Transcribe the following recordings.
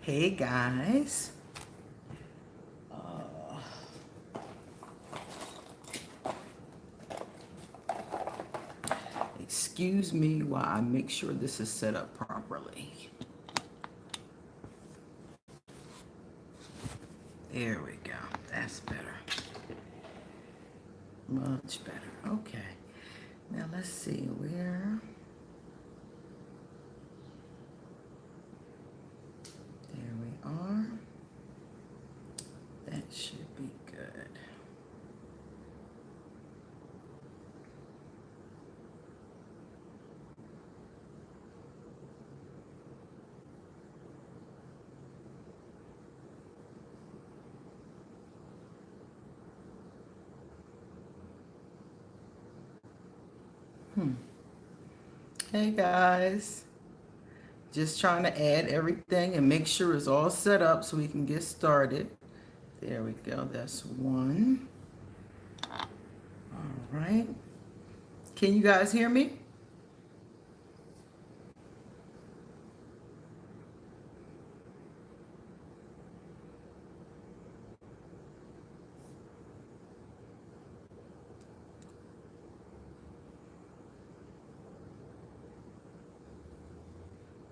Hey guys. Uh, Excuse me while I make sure this is set up properly. There we go. That's better. Much better. Okay. Now let's see where. There we are. That should be good. Hey guys. Just trying to add everything and make sure it's all set up so we can get started. There we go. That's one. All right. Can you guys hear me?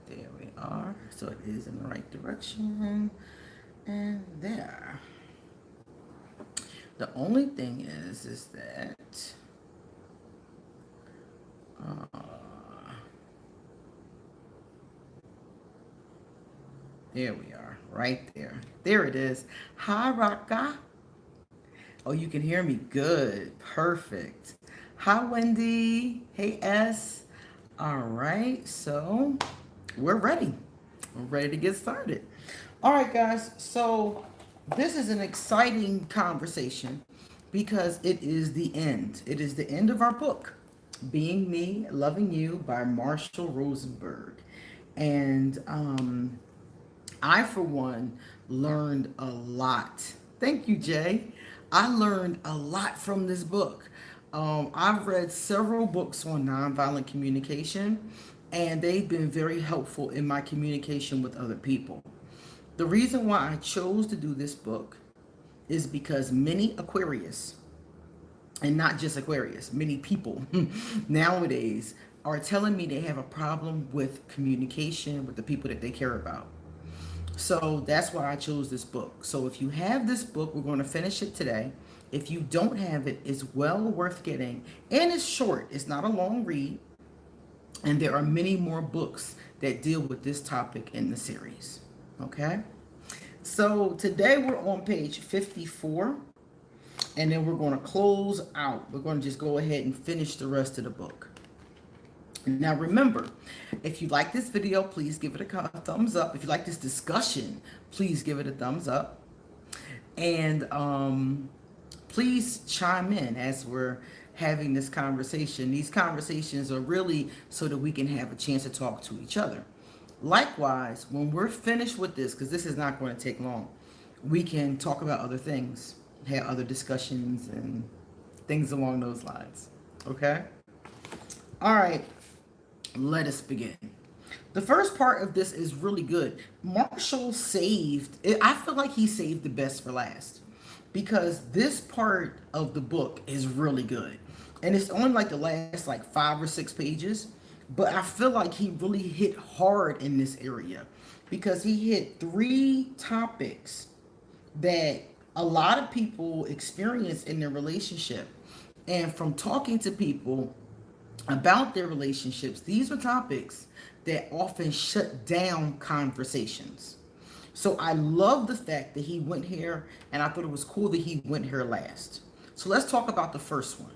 There we are. So it is in the right direction. And there. The only thing is that uh, there we are, right there. There it is. Hi, Raka. Oh, you can hear me good. Perfect. Hi, Wendy. Hey, S. All right, so we're ready. We're ready to get started. All right, guys. So this is an exciting conversation because it is the end. It is the end of our book, Being Me, Loving You by Marshall Rosenberg. And I, for one, learned a lot. Thank you, Jay. I learned a lot from this book. I've read several books on nonviolent communication, and they've been very helpful in my communication with other people. The reason why I chose to do this book is because many Aquarius, and not just Aquarius, many people nowadays are telling me they have a problem with communication with the people that they care about. So that's why I chose this book. So if you have this book, we're going to finish it today. If you don't have it, it's well worth getting. And it's short, it's not a long read. And there are many more books that deal with this topic in the series. Okay? So today we're on page 54. And then we're going to close out. We're going to just go ahead and finish the rest of the book. Now remember, if you like this video, please give it a thumbs up. If you like this discussion, please give it a thumbs up. And please chime in as we're having this conversation. These conversations are really so that we can have a chance to talk to each other. Likewise, when we're finished with this, because this is not going to take long, we can talk about other things, have other discussions and things along those lines. Okay? All right. Let us begin. The first part of this is really good. Marshall saved, I feel like he saved the best for last because this part of the book is really good. And it's only like the last like 5 or 6 pages, but I feel like he really hit hard in this area because he hit 3 topics that a lot of people experience in their relationship. And from talking to people about their relationships, these are topics that often shut down conversations. So I love the fact that he went here, and I thought it was cool that he went here last. So let's talk about the first one.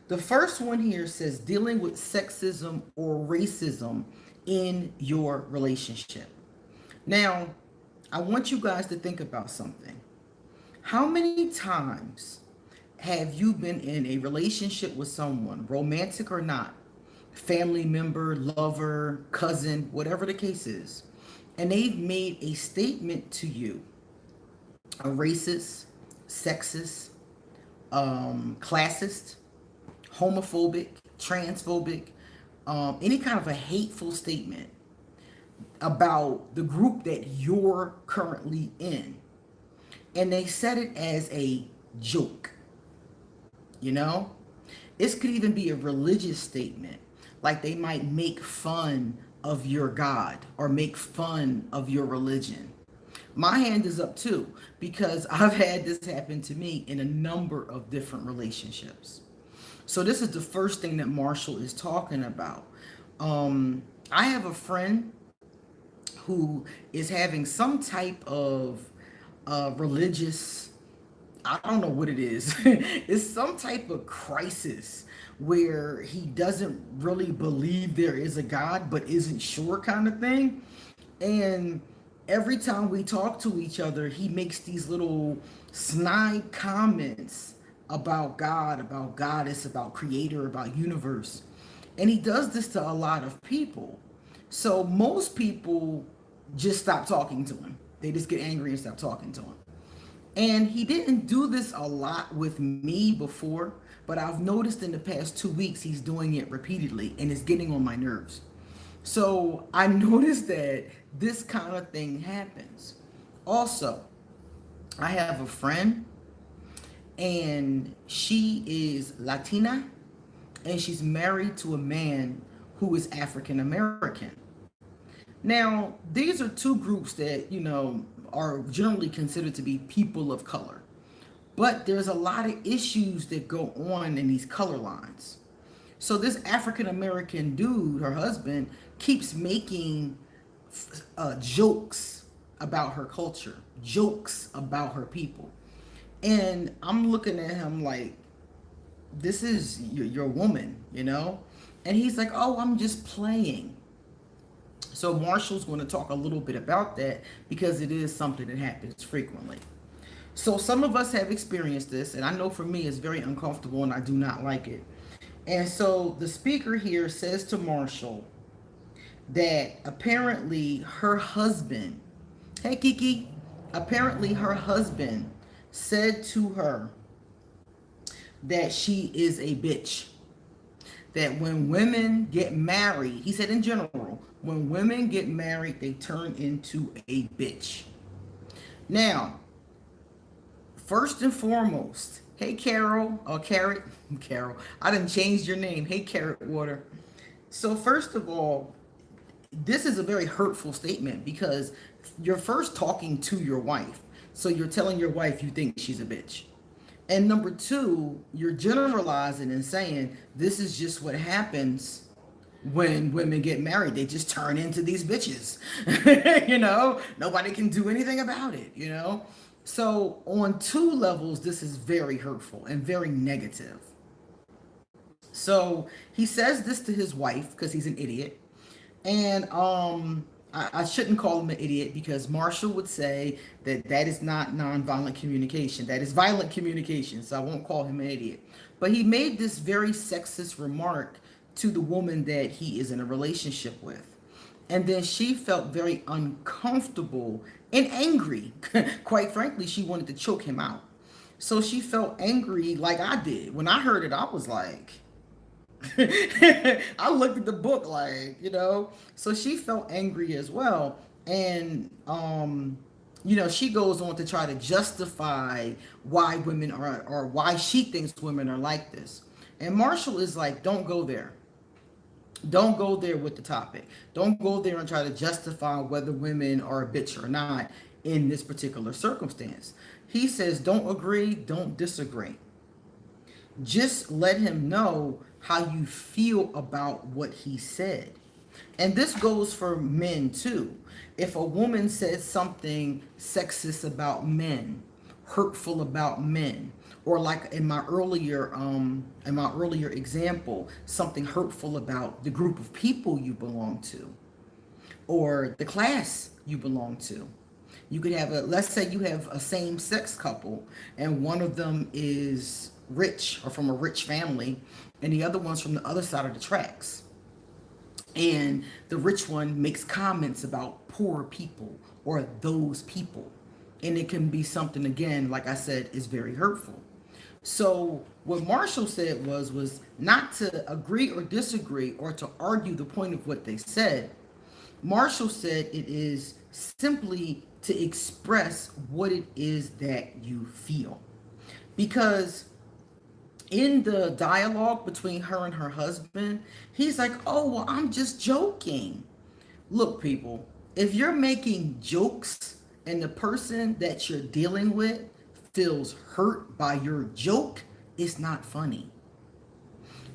The first one here says dealing with sexism or racism in your relationship. Now, I want you guys to think about something. How many times have you been in a relationship with someone, romantic or not, family member, lover, cousin, whatever the case is, and they've made a statement to you, a racist, sexist, classist, homophobic, transphobic, any kind of a hateful statement about the group that you're currently in. And they said it as a joke, you know? This could even be a religious statement. Like they might make fun of your God or make fun of your religion. My hand is up too, because I've had this happen to me in a number of different relationships. So this is the first thing that Marshall is talking about. I have a friend who is having some type of religious, I don't know what it is. It's some type of crisis where he doesn't really believe there is a God, but isn't sure, kind of thing. And every time we talk to each other, he makes these little snide comments about God, about goddess, about creator, about universe. And he does this to a lot of people. So most people just stop talking to him. They just get angry and stop talking to him. And he didn't do this a lot with me before, but I've noticed in the past 2 weeks he's doing it repeatedly and it's getting on my nerves. So I noticed that this kind of thing happens. Also, I have a friend and she is Latina and she's married to a man who is African American. Now, these are two groups that, are generally considered to be people of color. But there's a lot of issues that go on in these color lines. So this African American dude, her husband, keeps making jokes about her culture, jokes about her people. And I'm looking at him like, this is your woman. And he's like, oh, I'm just playing. So Marshall's going to talk a little bit about that because it is something that happens frequently. So some of us have experienced this, and I know for me it's very uncomfortable and I do not like it. And so the speaker here says to Marshall that apparently her husband, hey Kiki, apparently her husband said to her that she is a bitch. That when women get married, he said in general, when women get married, they turn into a bitch. Now, first and foremost, hey Carol, or Carrot, Carol, I done changed your name. Hey Carrot Water. So first of all, this is a very hurtful statement because you're first talking to your wife. So you're telling your wife you think she's a bitch. And number two, you're generalizing and saying this is just what happens when women get married. They just turn into these bitches. Nobody can do anything about it. So on two levels, this is very hurtful and very negative. So he says this to his wife because he's an idiot. And I shouldn't call him an idiot because Marshall would say that that is not nonviolent communication. That is violent communication. So I won't call him an idiot. But he made this very sexist remark to the woman that he is in a relationship with. And then she felt very uncomfortable and angry. Quite frankly, she wanted to choke him out. So she felt angry like I did. When I heard it, I was like, I looked at the book so she felt angry as well. And, she goes on to try to justify why women are, or why she thinks women are like this. And Marshall is like, don't go there. Don't go there with the topic. Don't go there and try to justify whether women are a bitch or not in this particular circumstance. He says, don't agree, don't disagree. Just let him know how you feel about what he said. And this goes for men too. If a woman says something sexist about men, hurtful about men, or like in my earlier example, something hurtful about the group of people you belong to or the class you belong to. You could have let's say you have a same-sex couple and one of them is rich or from a rich family and the other one's from the other side of the tracks. And the rich one makes comments about poor people or those people. And it can be something, again, like I said, is very hurtful. So what Marshall said was not to agree or disagree or to argue the point of what they said, Marshall said it is simply to express what it is that you feel. Because in the dialogue between her and her husband, he's like, oh, well, I'm just joking. Look, people, if you're making jokes and the person that you're dealing with feels hurt by your joke, it's not funny.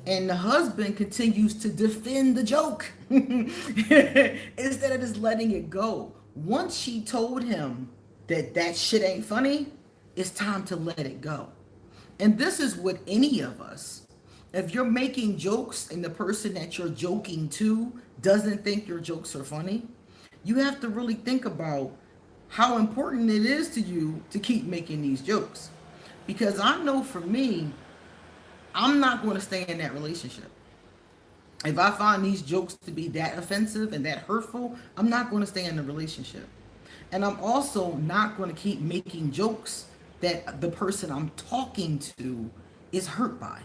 And the husband continues to defend the joke instead of just letting it go. Once she told him that that shit ain't funny, it's time to let it go. And this is what any of us, if you're making jokes and the person that you're joking to doesn't think your jokes are funny, you have to really think about how important it is to you to keep making these jokes. Because I know for me, I'm not going to stay in that relationship. If I find these jokes to be that offensive and that hurtful, I'm not going to stay in the relationship. And I'm also not going to keep making jokes that the person I'm talking to is hurt by.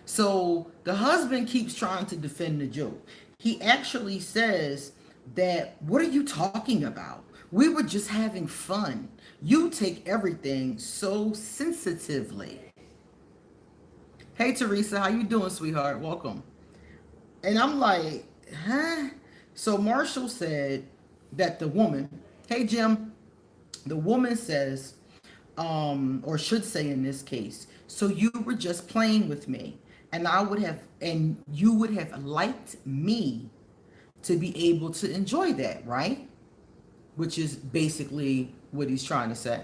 So the husband keeps trying to defend the joke. He actually says that, what are you talking about? We were just having fun. You take everything so sensitively. Hey Teresa, how you doing, sweetheart? Welcome. And I'm like, huh? So Marshall said that the woman, hey Jim, the woman says, or should say in this case, so you were just playing with me, and you would have liked me to be able to enjoy that, right? Which is basically what he's trying to say.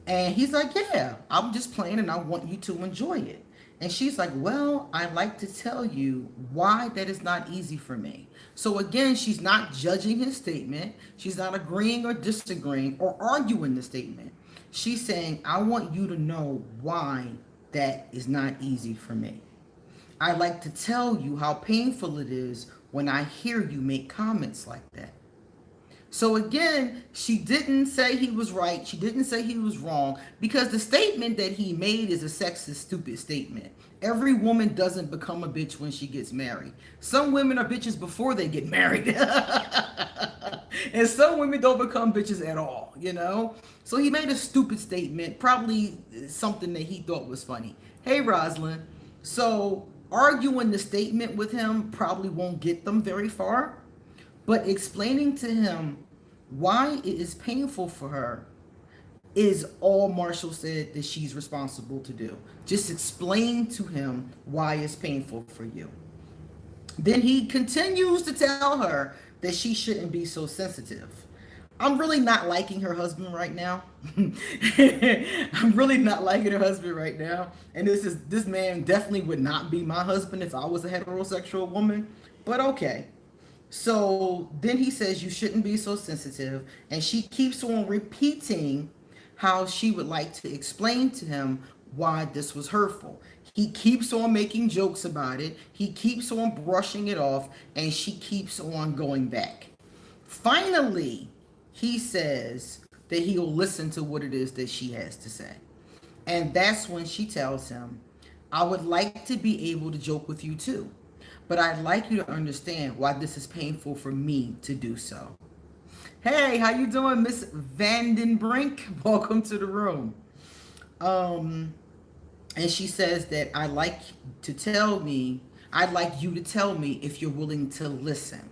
And he's like, yeah, I'm just playing and I want you to enjoy it. And she's like, well, I'd like to tell you why that is not easy for me. So again, she's not judging his statement. She's not agreeing or disagreeing or arguing the statement. She's saying, I want you to know why that is not easy for me. I'd like to tell you how painful it is when I hear you make comments like that. So again, she didn't say he was right. She didn't say he was wrong, because the statement that he made is a sexist, stupid statement. Every woman doesn't become a bitch when she gets married. Some women are bitches before they get married. And some women don't become bitches at all, you know? So he made a stupid statement, probably something that he thought was funny. Hey, Rosalind. So arguing the statement with him probably won't get them very far. But explaining to him why it is painful for her is all Marshall said that she's responsible to do. Just explain to him why it's painful for you. Then he continues to tell her that she shouldn't be so sensitive. I'm really not liking her husband right now. I'm really not liking her husband right now. And this man definitely would not be my husband if I was a heterosexual woman. But okay. So then he says you shouldn't be so sensitive, and she keeps on repeating how she would like to explain to him why this was hurtful. He keeps on making jokes about it. He keeps on brushing it off, and she keeps on going back. Finally, he says that he'll listen to what it is that she has to say. And that's when she tells him, I would like to be able to joke with you too, but I'd like you to understand why this is painful for me to do so. Hey, how you doing, Miss Vandenbrink? Welcome to the room. And she says that I'd like you to tell me if you're willing to listen.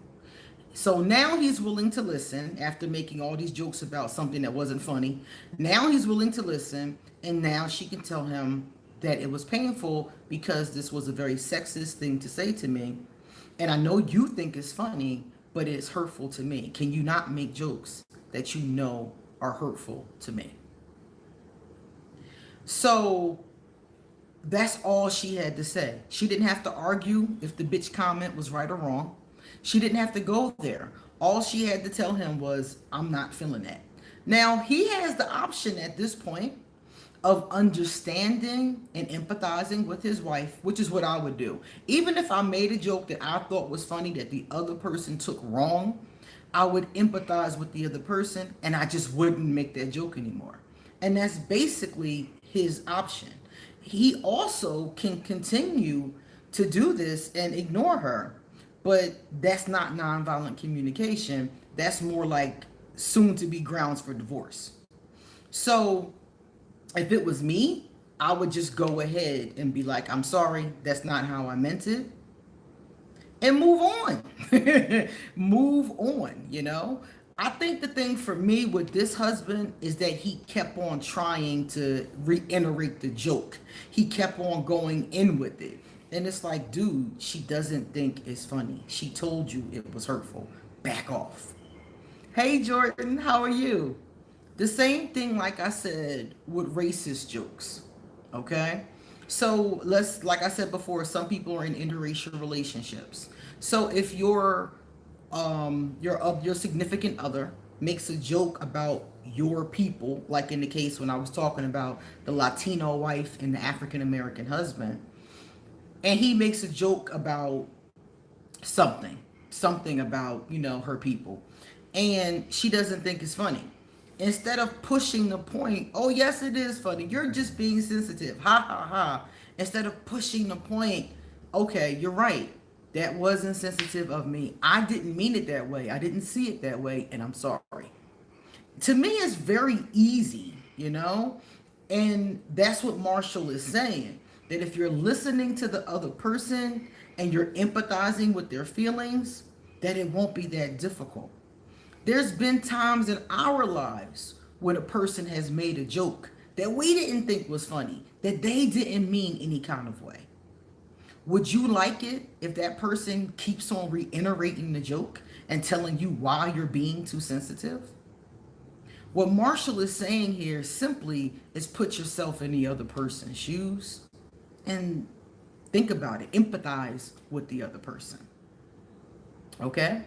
So now he's willing to listen after making all these jokes about something that wasn't funny. Now he's willing to listen, and now she can tell him that it was painful because this was a very sexist thing to say to me. And I know you think it's funny, but it's hurtful to me. Can you not make jokes that you know are hurtful to me? So that's all she had to say. She didn't have to argue if the bitch comment was right or wrong. She didn't have to go there. All she had to tell him was, I'm not feeling that. Now, he has the option at this point of understanding and empathizing with his wife, which is what I would do. Even if I made a joke that I thought was funny that the other person took wrong, I would empathize with the other person and I just wouldn't make that joke anymore. And that's basically his option. He also can continue to do this and ignore her. But that's not nonviolent communication. That's more like soon to be grounds for divorce. So if it was me, I would just go ahead and be like, I'm sorry, that's not how I meant it, and move on. Move on, you know? I think the thing for me with this husband is that he kept on trying to reiterate the joke. He kept on going in with it. And it's like, dude, she doesn't think it's funny. She told you it was hurtful. Back off. Hey, Jordan, how are you? The same thing, like I said, with racist jokes. Okay? So let's, like I said before, some people are in interracial relationships. So if your significant other makes a joke about your people, like in the case when I was talking about the Latino wife and the African American husband, and he makes a joke about something, something about, her people, and she doesn't think it's funny. Instead of pushing the point, oh yes, it is funny. You're just being sensitive. Ha ha ha. Instead of pushing the point, okay, you're right. That was insensitive of me. I didn't mean it that way. I didn't see it that way, and I'm sorry. To me, it's very easy, And that's what Marshall is saying. That if you're listening to the other person and you're empathizing with their feelings, that it won't be that difficult. There's been times in our lives when a person has made a joke that we didn't think was funny, that they didn't mean any kind of way. Would you like it if that person keeps on reiterating the joke and telling you why you're being too sensitive? What Marshall is saying here simply is put yourself in the other person's shoes and think about it. Empathize with the other person. Okay?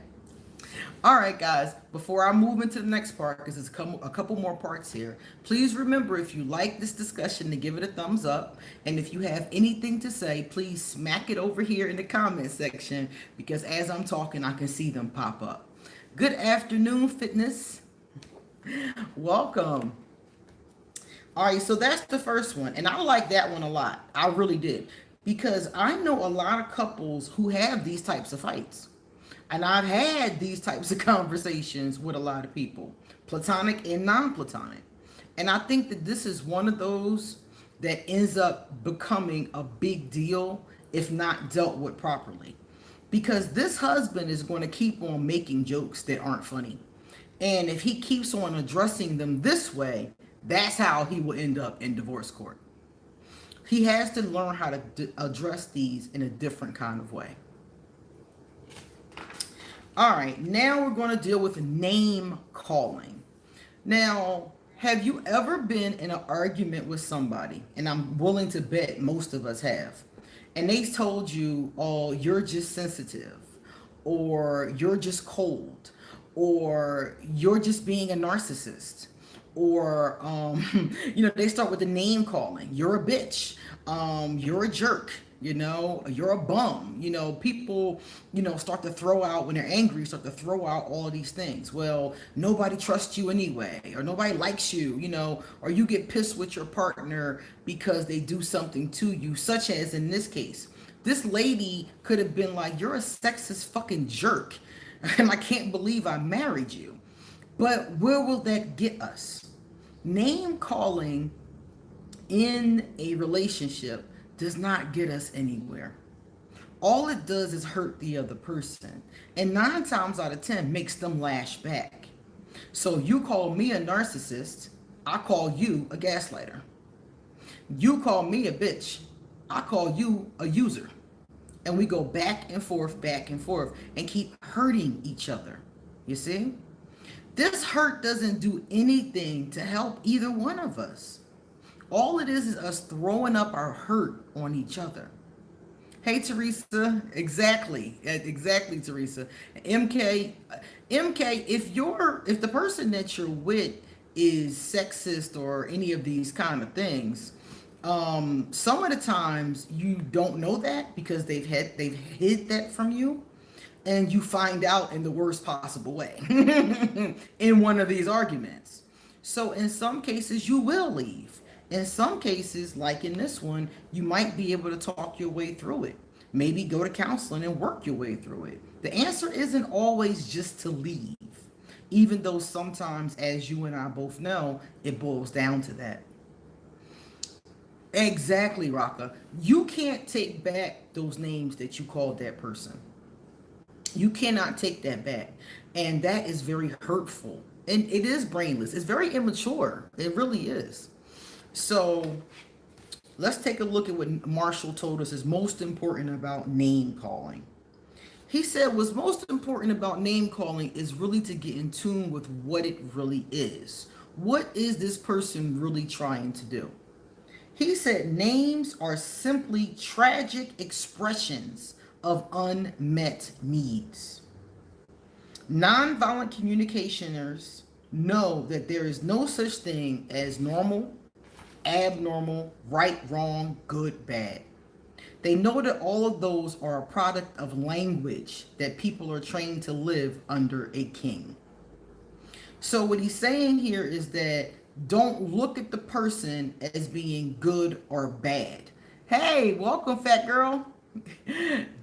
All right, guys, before I move into the next part, because there's a couple more parts here, please remember, if you like this discussion, to give it a thumbs up. And if you have anything to say, please smack it over here in the comment section, because as I'm talking, I can see them pop up. Good afternoon, fitness. Welcome. All right, so that's the first one. And I like that one a lot. I really did. Because I know a lot of couples who have these types of fights. And I've had these types of conversations with a lot of people, platonic and non-platonic. And I think that this is one of those that ends up becoming a big deal if not dealt with properly. Because this husband is going to keep on making jokes that aren't funny. And if he keeps on addressing them this way, that's how he will end up in divorce court. He has to learn how to address these in a different kind of way. All right, now we're going to deal with name calling. Now, have you ever been in an argument with somebody, and I'm willing to bet most of us have, and they told you, oh, you're just sensitive, or you're just cold, or you're just being a narcissist, or, they start with the name calling. You're a bitch. You're a jerk. You're a bum. People, start to throw out, when they're angry, start to throw out all of these things. Well, nobody trusts you anyway, or nobody likes you, or you get pissed with your partner because they do something to you, such as in this case. This lady could have been like, you're a sexist fucking jerk, and I can't believe I married you. But where will that get us? Name calling in a relationship does not get us anywhere. All it does is hurt the other person, and 9 times out of 10 makes them lash back. So you call me a narcissist, I call you a gaslighter. You call me a bitch, I call you a user. And we go back and forth, and keep hurting each other. You see? This hurt doesn't do anything to help either one of us. All it is us throwing up our hurt on each other. Hey, Teresa. Exactly, Teresa. MK, if the person that you're with is sexist or any of these kind of things, some of the times you don't know that because they've hid that from you, and you find out in the worst possible way in one of these arguments. So in some cases you will leave. In some cases, like in this one, you might be able to talk your way through it. Maybe go to counseling and work your way through it. The answer isn't always just to leave, even though sometimes, as you and I both know, it boils down to that. Exactly, Raka. You can't take back those names that you called that person. You cannot take that back. And that is very hurtful. And it is brainless. It's very immature. It really is. So let's take a look at what Marshall told us is most important about name calling. He said what's most important about name calling is really to get in tune with what it really is. What is this person really trying to do? He said names are simply tragic expressions of unmet needs. Nonviolent communicationers know that there is no such thing as normal, abnormal, right, wrong, good, bad. They know that all of those are a product of language that people are trained to live under a king. So what he's saying here is that don't look at the person as being good or bad. Hey, welcome, fat girl.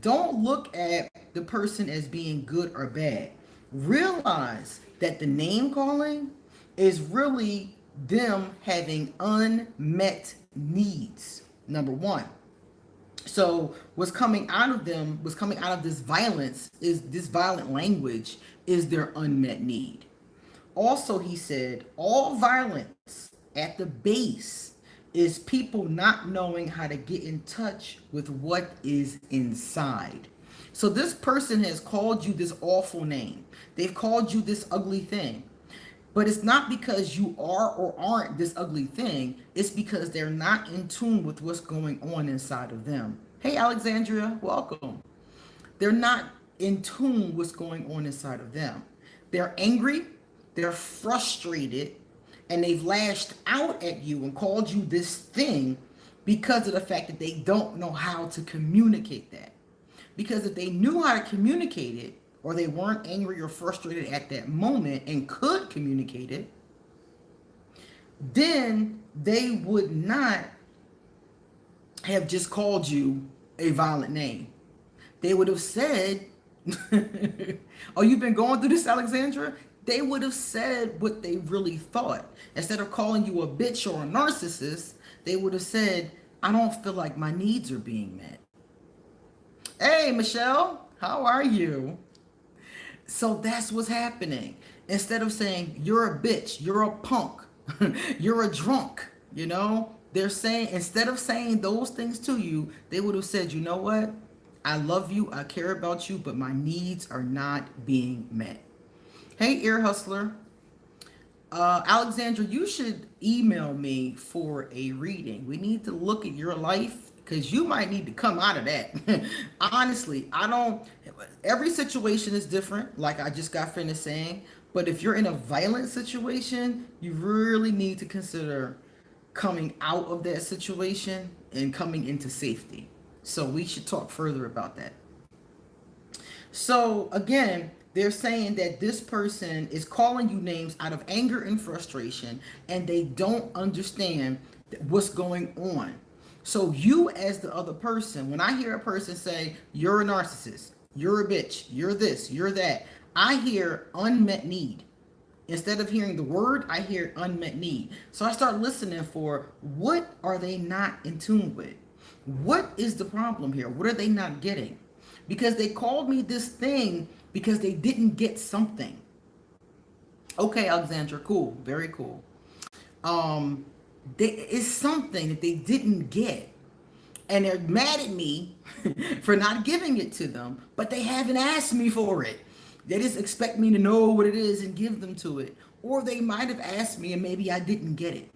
Don't look at the person as being good or bad. Realize that the name calling is really them having unmet needs. Number one. So what's coming out of them, what's coming out of this violence is this violent language is their unmet need. Also, he said, all violence at the base is people not knowing how to get in touch with what is inside. So this person has called you this awful name. They've called you this ugly thing. But it's not because you are or aren't this ugly thing. It's because they're not in tune with what's going on inside of them. Hey, Alexandria, welcome. They're not in tune with what's going on inside of them. They're angry, they're frustrated, and they've lashed out at you and called you this thing because of the fact that they don't know how to communicate that. Because if they knew how to communicate it, or they weren't angry or frustrated at that moment and could communicate it, then they would not have just called you a violent name. They would have said, oh, you've been going through this, Alexandra? They would have said what they really thought. Instead of calling you a bitch or a narcissist, they would have said, I don't feel like my needs are being met. Hey, Michelle, how are you? So that's what's happening. Instead of saying, you're a bitch, you're a punk, you're a drunk, they're saying, instead of saying those things to you, they would have said, you know what? I love you, I care about you, but my needs are not being met. Hey, Ear Hustler. Alexandra, you should email me for a reading. We need to look at your life because you might need to come out of that. Honestly, every situation is different, like I just got finished saying. But if you're in a violent situation, you really need to consider coming out of that situation and coming into safety. So we should talk further about that. So again, they're saying that this person is calling you names out of anger and frustration, and they don't understand what's going on. So you as the other person, when I hear a person say, you're a narcissist, you're a bitch, you're this, you're that, I hear unmet need. Instead of hearing the word, I hear unmet need. So I start listening for what are they not in tune with? What is the problem here? What are they not getting? Because they called me this thing because they didn't get something. Okay, Alexandra, cool, very cool. It's something that they didn't get. And they're mad at me for not giving it to them, but they haven't asked me for it. They just expect me to know what it is and give them to it. Or they might have asked me and maybe I didn't get it.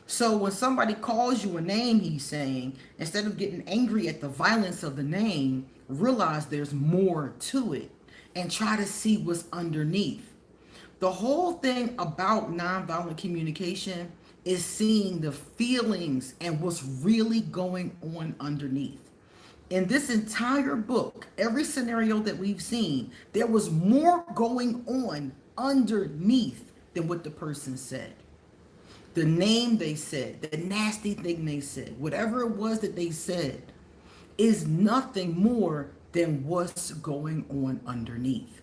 So when somebody calls you a name, he's saying, instead of getting angry at the violence of the name, realize there's more to it and try to see what's underneath. The whole thing about nonviolent communication is seeing the feelings and what's really going on underneath. In this entire book, every scenario that we've seen, there was more going on underneath than what the person said. The name they said, the nasty thing they said, whatever it was that they said, is nothing more than what's going on underneath.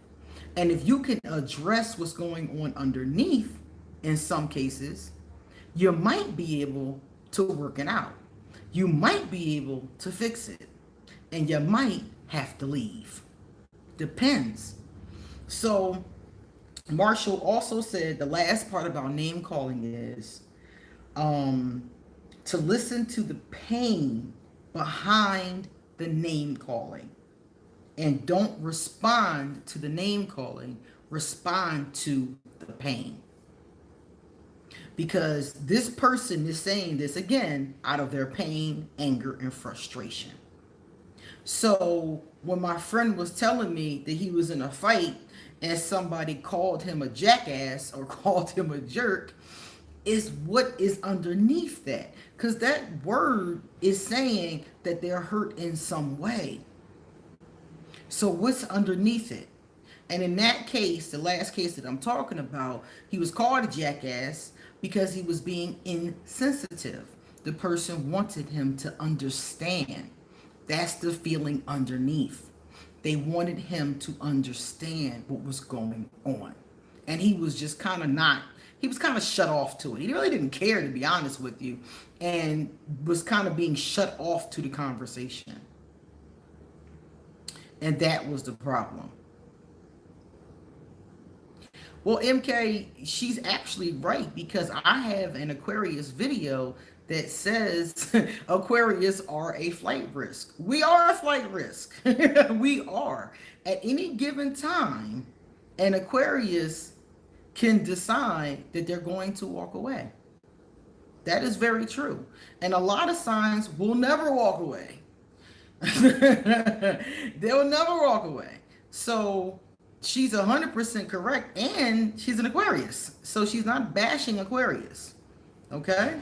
And if you can address what's going on underneath, in some cases, you might be able to work it out. You might be able to fix it. And you might have to leave. Depends. So, Marshall also said the last part about name calling is to listen to the pain behind the name calling. And don't respond to the name calling, respond to the pain. Because this person is saying this again out of their pain, anger, and frustration. So when my friend was telling me that he was in a fight and somebody called him a jackass or called him a jerk, is what is underneath that. Because that word is saying that they're hurt in some way. So what's underneath it? And in that case, the last case that I'm talking about, he was called a jackass because he was being insensitive. The person wanted him to understand. That's the feeling underneath. They wanted him to understand what was going on. And he was just kind of not, he was kind of shut off to it. He really didn't care, to be honest with you, and was kind of being shut off to the conversation. And that was the problem. Well, MK, she's actually right, because I have an Aquarius video that says Aquarius are a flight risk. We are a flight risk. We are. At any given time, an Aquarius can decide that they're going to walk away. That is very true. And a lot of signs will never walk away. They'll never walk away. So she's 100% correct, and she's an Aquarius. So she's not bashing Aquarius. Okay?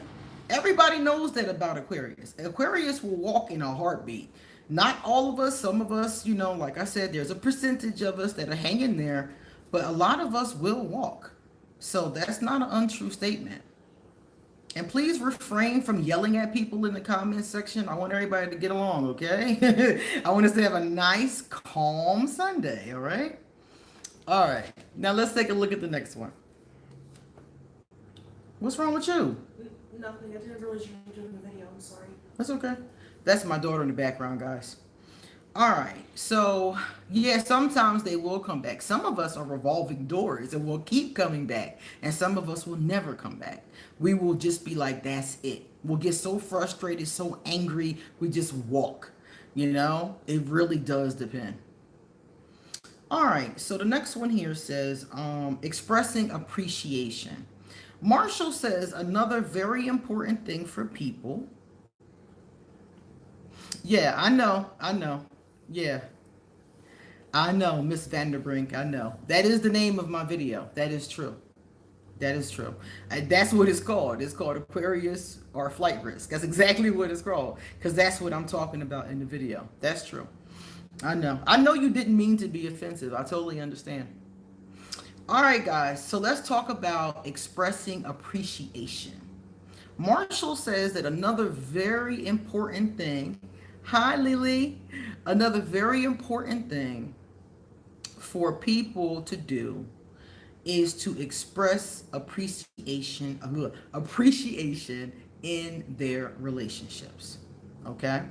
Everybody knows that about Aquarius. Aquarius will walk in a heartbeat. Not all of us, some of us, you know, like I said, there's a percentage of us that are hanging there, but a lot of us will walk. So that's not an untrue statement. And please refrain from yelling at people in the comment section. I want everybody to get along, okay? I want us to have a nice, calm Sunday, all right? All right. Now let's take a look at the next one. What's wrong with you? Nothing. I didn't realize you were doing the video. I'm sorry. That's okay. That's my daughter in the background, guys. All right. So, yeah, sometimes they will come back. Some of us are revolving doors and will keep coming back. And some of us will never come back. We will just be like, that's it. We'll get so frustrated, so angry, we just walk. You know, it really does depend. All right. So the next one here says expressing appreciation. Marshall says another very important thing for people. Yeah, I know. Yeah, I know, Miss Vanderbrink. I know. That is the name of my video. That is true. That is true. That's what it's called. It's called Aquarius or Flight Risk. That's exactly what it's called, because that's what I'm talking about in the video. That's true. I know. I know you didn't mean to be offensive. I totally understand. All right, guys, so let's talk about expressing appreciation. Marshall says that another very important thing, hi Lily, another very important thing for people to do is to express appreciation in their relationships. Okay?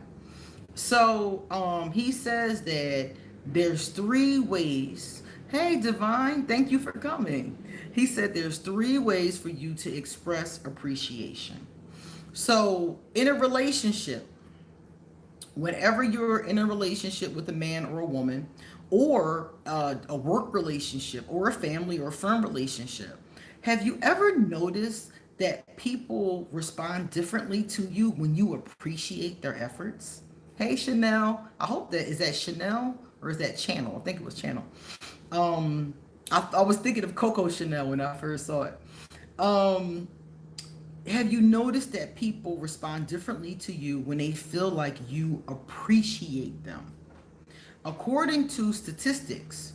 So he says that there's 3 ways. Hey, Divine, thank you for coming. He said there's 3 ways for you to express appreciation. So in a relationship, whenever you're in a relationship with a man or a woman, or a work relationship, or a family or firm relationship, have you ever noticed that people respond differently to you when you appreciate their efforts? Hey, Chanel, I hope that, is that Chanel or is that Channel? I think it was Channel. I was thinking of Coco Chanel when I first saw it. Have you noticed that people respond differently to you when they feel like you appreciate them? According to statistics,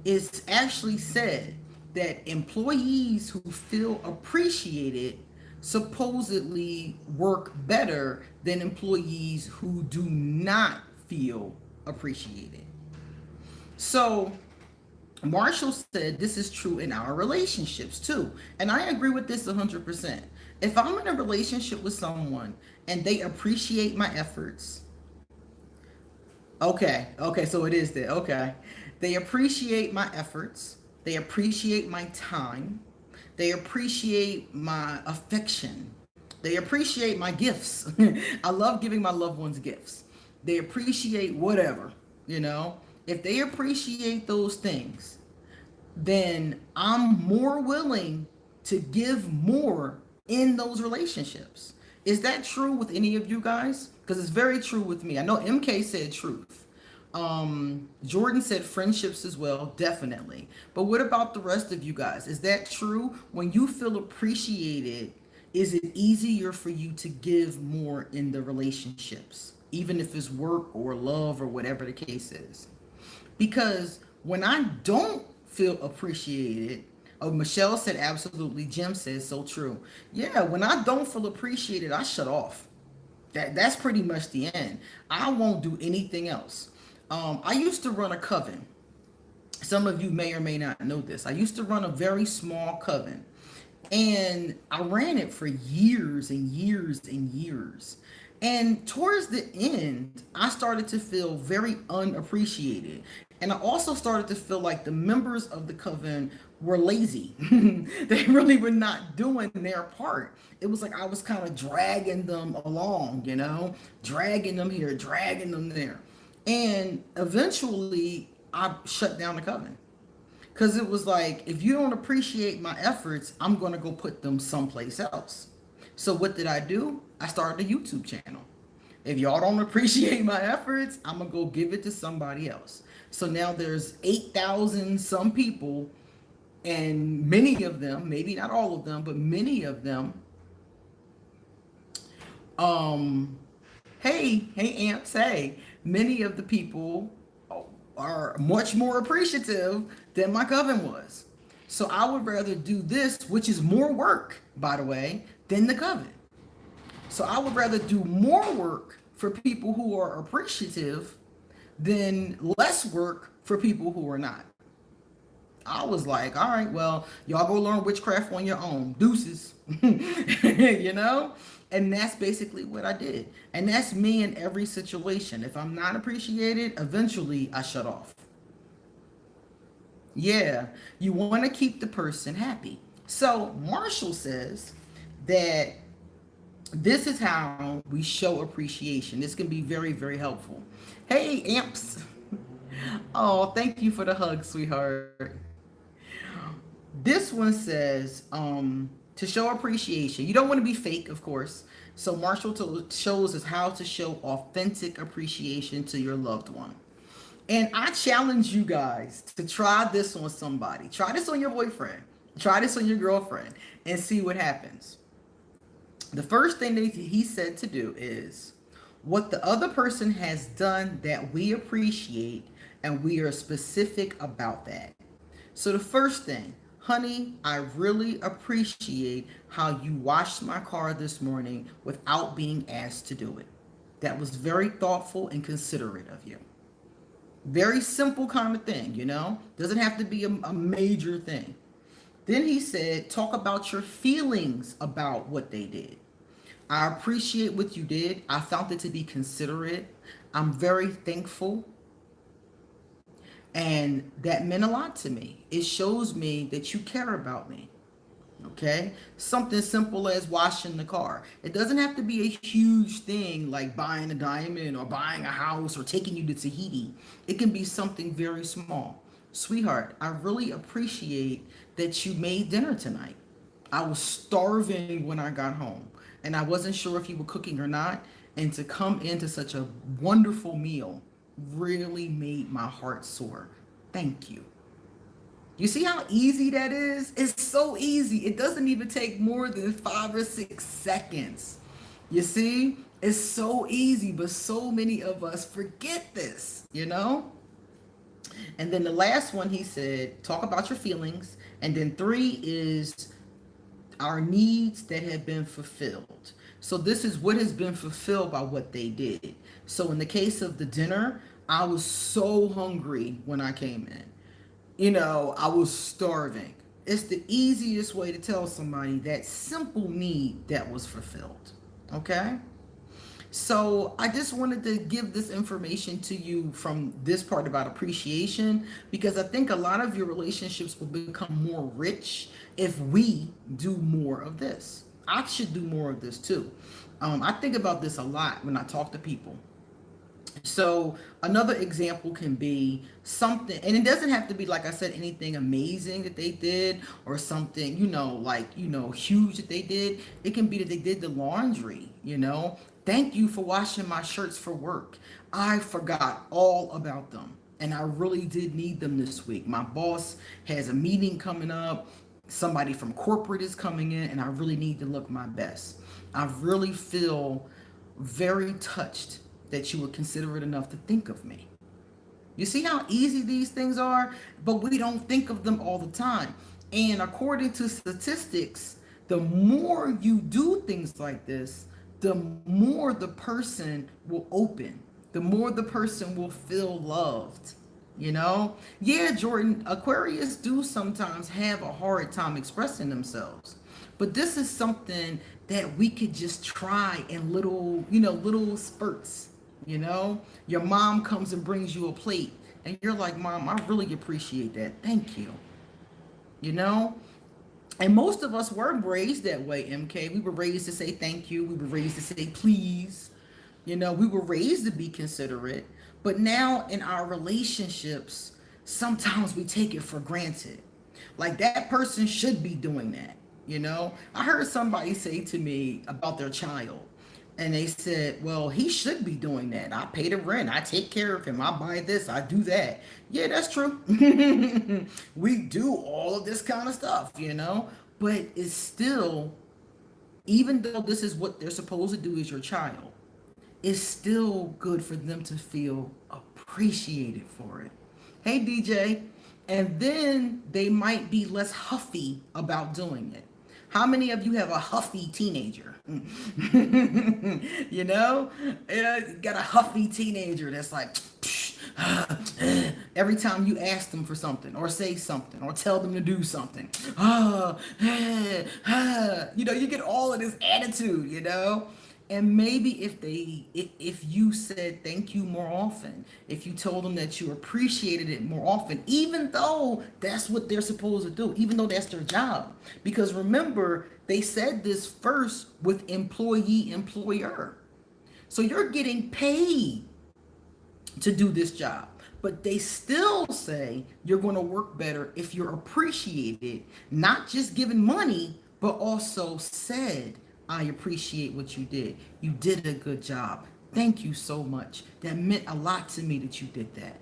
it's actually said that employees who feel appreciated supposedly work better than employees who do not feel appreciated. So Marshall said this is true in our relationships too. And I agree with this 100%. If I'm in a relationship with someone and they appreciate my efforts, okay, so it is that. Okay. They appreciate my efforts, they appreciate my time, they appreciate my affection, they appreciate my gifts. I love giving my loved ones gifts. They appreciate whatever, you know. If they appreciate those things, then I'm more willing to give more in those relationships. Is that true with any of you guys? Because it's very true with me. I know MK said truth. Jordan said friendships as well, definitely. But what about the rest of you guys? Is that true? When you feel appreciated, is it easier for you to give more in the relationships, even if it's work or love or whatever the case is? Because when I don't feel appreciated, oh, Michelle said absolutely. Jim says so true. Yeah, when I don't feel appreciated, I shut off. That's pretty much the end. I won't do anything else. I used to run a coven. Some of you may or may not know this. I used to run a very small coven, and I ran it for years and years and years. And towards the end, I started to feel very unappreciated. And I also started to feel like the members of the coven were lazy. They really were not doing their part. It was like I was kind of dragging them along, you know, dragging them here, dragging them there. And eventually, I shut down the coven. Because it was like, if you don't appreciate my efforts, I'm going to go put them someplace else. So what did I do? I started a YouTube channel. If y'all don't appreciate my efforts, I'm going to go give it to somebody else. So now there's 8,000 some people, and many of them, maybe not all of them, but many of them, um, hey, Amps, hey, many of the people are much more appreciative than my coven was. So I would rather do this, which is more work, by the way, than the coven. So I would rather do more work for people who are appreciative than less work for people who are not. I was like, all right, well, y'all go learn witchcraft on your own. Deuces. You know? And that's basically what I did. And that's me in every situation. If I'm not appreciated, eventually I shut off. Yeah, you want to keep the person happy. So Marshall says that this is how we show appreciation. This can be very, very helpful. Hey, Amps. Oh, thank you for the hug, sweetheart. This one says, to show appreciation. You don't want to be fake, of course. So Marshall shows us how to show authentic appreciation to your loved one. And I challenge you guys to try this on somebody. Try this on your boyfriend. Try this on your girlfriend and see what happens. The first thing that he said to do is what the other person has done that we appreciate, and we are specific about that. So the first thing, honey, I really appreciate how you washed my car this morning without being asked to do it. That was very thoughtful and considerate of you. Very simple kind of thing, you know? Doesn't have to be a major thing. Then he said, talk about your feelings about what they did. I appreciate what you did. I found it to be considerate. I'm very thankful. And that meant a lot to me. It shows me that you care about me. Okay? Something simple as washing the car. It doesn't have to be a huge thing like buying a diamond or buying a house or taking you to Tahiti. It can be something very small. Sweetheart, I really appreciate that you made dinner tonight. I was starving when I got home, and I wasn't sure if you were cooking or not. And to come into such a wonderful meal really made my heart soar. Thank you. You see how easy that is? It's so easy. It doesn't even take more than 5 or 6 seconds. You see? It's so easy, but so many of us forget this, you know? And then the last one he said, talk about your feelings. And then 3 is our needs that have been fulfilled. So this is what has been fulfilled by what they did. So in the case of the dinner, I was so hungry when I came in. I was starving. It's the easiest way to tell somebody that simple need that was fulfilled. Okay? So I just wanted to give this information to you from this part about appreciation, because I think a lot of your relationships will become more rich if we do more of this. I should do more of this too. I think about this a lot when I talk to people. So another example can be something, and it doesn't have to be, like I said, anything amazing that they did or something, huge that they did. It can be that they did the laundry. Thank you for washing my shirts for work. I forgot all about them, and I really did need them this week. My boss has a meeting coming up. Somebody from corporate is coming in, and I really need to look my best. I really feel very touched that you would consider it enough to think of me. You see how easy these things are, but we don't think of them all the time. And according to statistics, the more you do things like this, the more the person will open, the more the person will feel loved. Yeah, Jordan, Aquarius do sometimes have a hard time expressing themselves. But this is something that we could just try in little spurts. Your mom comes and brings you a plate, and you're like, Mom, I really appreciate that. Thank you. You know? And most of us were raised that way, MK. We were raised to say thank you. We were raised to say please. We were raised to be considerate. But now in our relationships, sometimes we take it for granted. Like that person should be doing that. I heard somebody say to me about their child, and they said, well, he should be doing that. I pay the rent. I take care of him. I buy this. I do that. Yeah, that's true. We do all of this kind of stuff, but it's still, even though this is what they're supposed to do as your child, it's still good for them to feel appreciated for it. Hey, DJ. And then they might be less huffy about doing it. How many of you have a huffy teenager? You got a huffy teenager that's like, every time you ask them for something or say something or tell them to do something. You get all of this attitude. And maybe if you said thank you more often, if you told them that you appreciated it more often, even though that's what they're supposed to do, even though that's their job. Because remember, they said this first with employee-employer. So you're getting paid to do this job. But they still say you're going to work better if you're appreciated, not just given money, but also said, I appreciate what you did. You did a good job. Thank you so much. That meant a lot to me that you did that.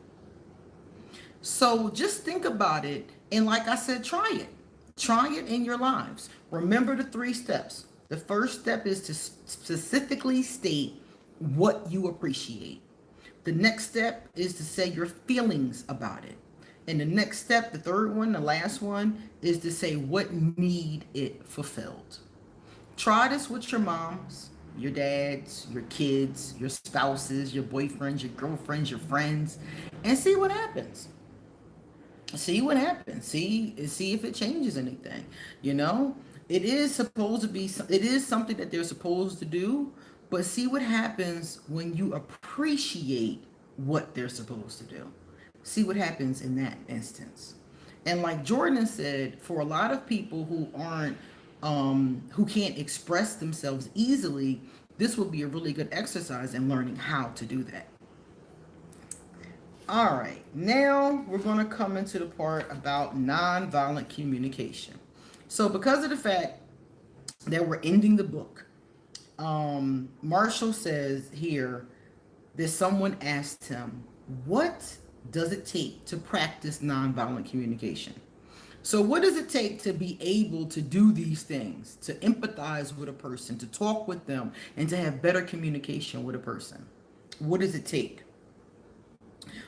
So just think about it. And like I said, try it. Try it in your lives. Remember the 3 steps. The first step is to specifically state what you appreciate. The next step is to say your feelings about it. And the next step, the third one, the last one, is to say what need it fulfilled. Try this with your moms, your dads, your kids, your spouses, your boyfriends, your girlfriends, your friends, and see what happens. See what happens. See if it changes anything. It is something that they're supposed to do, but see what happens when you appreciate what they're supposed to do. See what happens in that instance. And like Jordan said, for a lot of people who can't express themselves easily, this will be a really good exercise in learning how to do that. All right, now we're going to come into the part about nonviolent communication. So because of the fact that we're ending the book, Marshall says here that someone asked him, what does it take to practice nonviolent communication? So what does it take to be able to do these things, to empathize with a person, to talk with them, and to have better communication with a person? What does it take?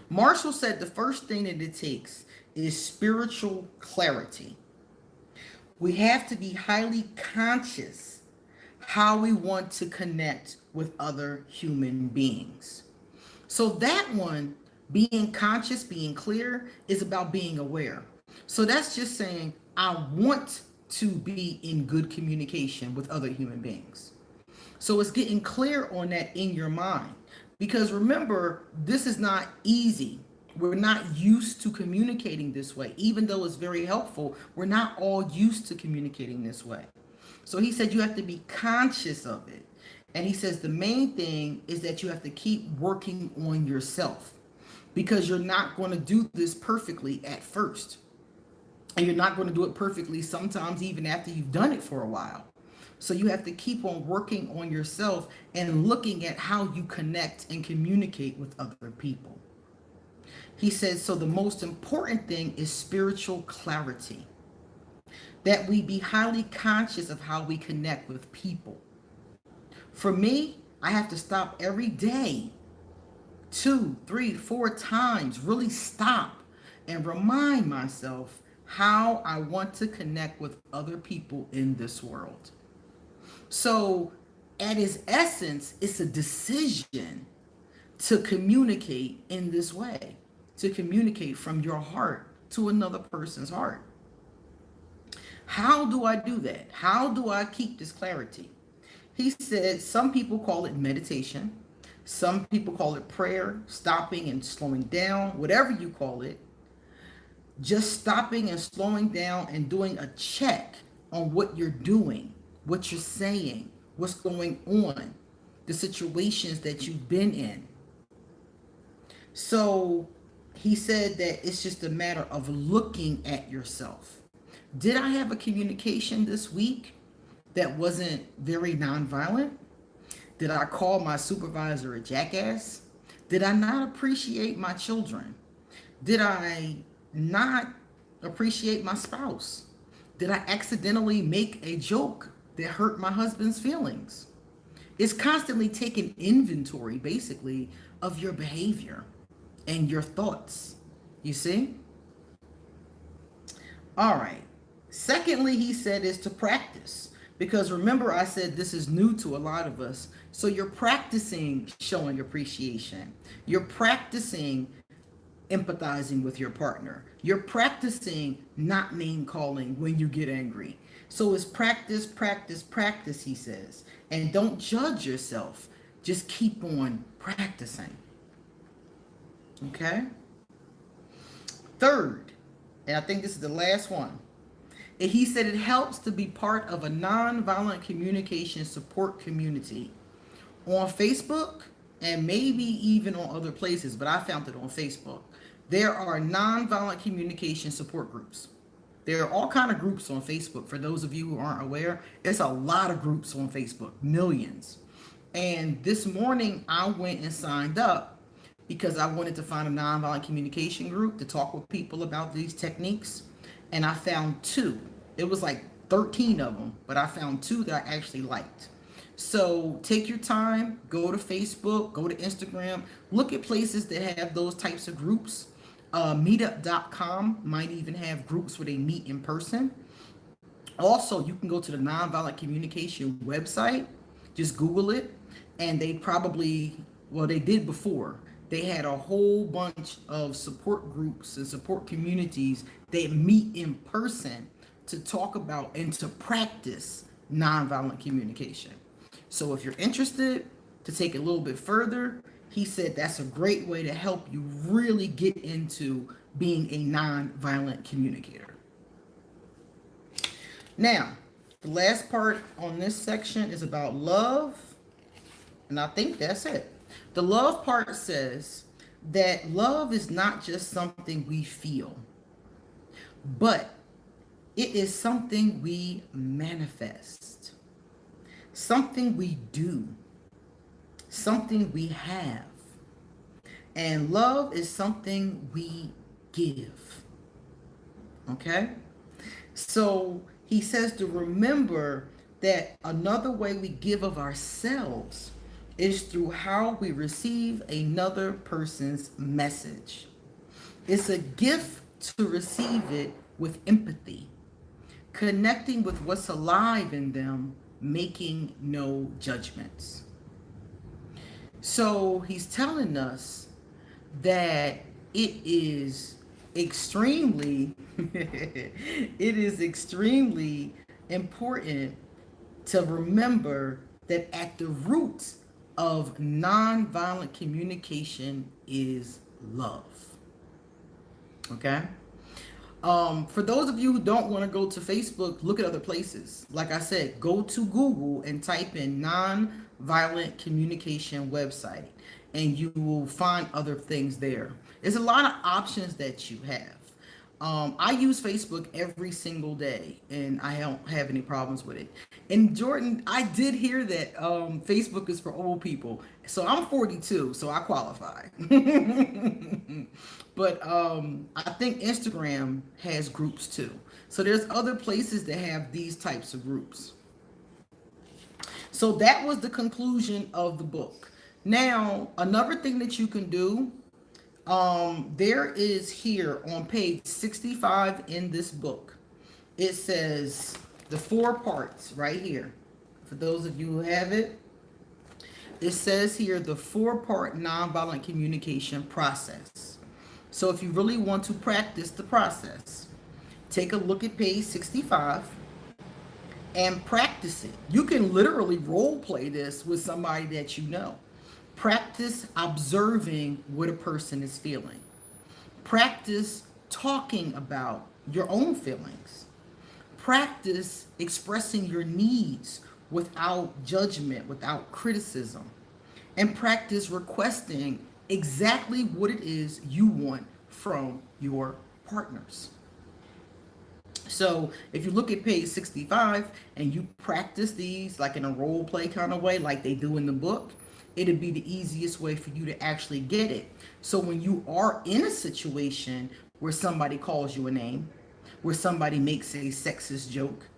Marshall said the first thing that it takes is spiritual clarity. We have to be highly conscious how we want to connect with other human beings. So that one, being conscious, being clear, is about being aware. So that's just saying, I want to be in good communication with other human beings. So it's getting clear on that in your mind. Because remember, this is not easy. We're not used to communicating this way. Even though it's very helpful, we're not all used to communicating this way. So he said you have to be conscious of it. And he says the main thing is that you have to keep working on yourself, because you're not going to do this perfectly at first. And you're not going to do it perfectly sometimes even after you've done it for a while. So you have to keep on working on yourself and looking at how you connect and communicate with other people. He says, so the most important thing is spiritual clarity. That we be highly conscious of how we connect with people. For me, I have to stop every day, 2, 3, 4 times, really stop and remind myself how I want to connect with other people in this world. So at its essence, it's a decision to communicate in this way, to communicate from your heart to another person's heart. How do I do that? How do I keep this clarity? He said some people call it meditation. Some people call it prayer, stopping and slowing down, whatever you call it. Just stopping and slowing down and doing a check on what you're doing, what you're saying, what's going on, the situations that you've been in. So he said that it's just a matter of looking at yourself. Did I have a communication this week that wasn't very nonviolent? Did I call my supervisor a jackass? Did I not appreciate my children? Did I not appreciate my spouse? Did I accidentally make a joke that hurt my husband's feelings? It's constantly taking inventory, basically, of your behavior and your thoughts. You see? All right. Secondly, he said is to practice. Because remember, I said this is new to a lot of us. So you're practicing showing appreciation. You're practicing empathizing with your partner. You're practicing not name calling when you get angry. So it's practice, practice, practice, he says. And don't judge yourself. Just keep on practicing. Okay? Third, and I think this is the last one. And he said it helps to be part of a nonviolent communication support community on Facebook and maybe even on other places, but I found it on Facebook. There are nonviolent communication support groups. There are all kinds of groups on Facebook. For those of you who aren't aware, it's a lot of groups on Facebook, millions. And this morning I went and signed up because I wanted to find a nonviolent communication group to talk with people about these techniques. And I found 2. It was like 13 of them, but I found 2 that I actually liked. So take your time, go to Facebook, go to Instagram, look at places that have those types of groups. Meetup.com might even have groups where they meet in person. Also, you can go to the Nonviolent Communication website, just Google it, and they probably, well, they did before. They had a whole bunch of support groups and support communities that meet in person to talk about and to practice nonviolent communication. So if you're interested to take it a little bit further, he said that's a great way to help you really get into being a nonviolent communicator. Now, the last part on this section is about love, and I think that's it. The love part says that love is not just something we feel, but it is something we manifest, something we do, something we have. And love is something we give. Okay? So he says to remember that another way we give of ourselves is through how we receive another person's message. It's a gift to receive it with empathy, connecting with what's alive in them, making no judgments. So he's telling us that it is extremely it is extremely important to remember that at the root of nonviolent communication is love. Okay? For those of you who don't want to go to Facebook, look at other places. Like I said, go to Google and type in nonviolent communication website, and you will find other things there. There's a lot of options that you have. I use Facebook every single day, and I don't have any problems with it. And Jordan, I did hear that Facebook is for old people. So I'm 42, so I qualify. But I think Instagram has groups too. So there's other places that have these types of groups. So that was the conclusion of the book. Now, another thing that you can do, there is here on page 65 in this book, it says the 4 parts right here. For those of you who have it, it says here the 4-part nonviolent communication process. So if you really want to practice the process, take a look at page 65 and practice it. You can literally role play this with somebody that you know. Practice observing what a person is feeling. Practice talking about your own feelings. Practice expressing your needs without judgment, without criticism. And practice requesting exactly what it is you want from your partners. So if you look at page 65 and you practice these like in a role play kind of way, like they do in the book, it'd be the easiest way for you to actually get it. So when you are in a situation where somebody calls you a name, where somebody makes a sexist joke,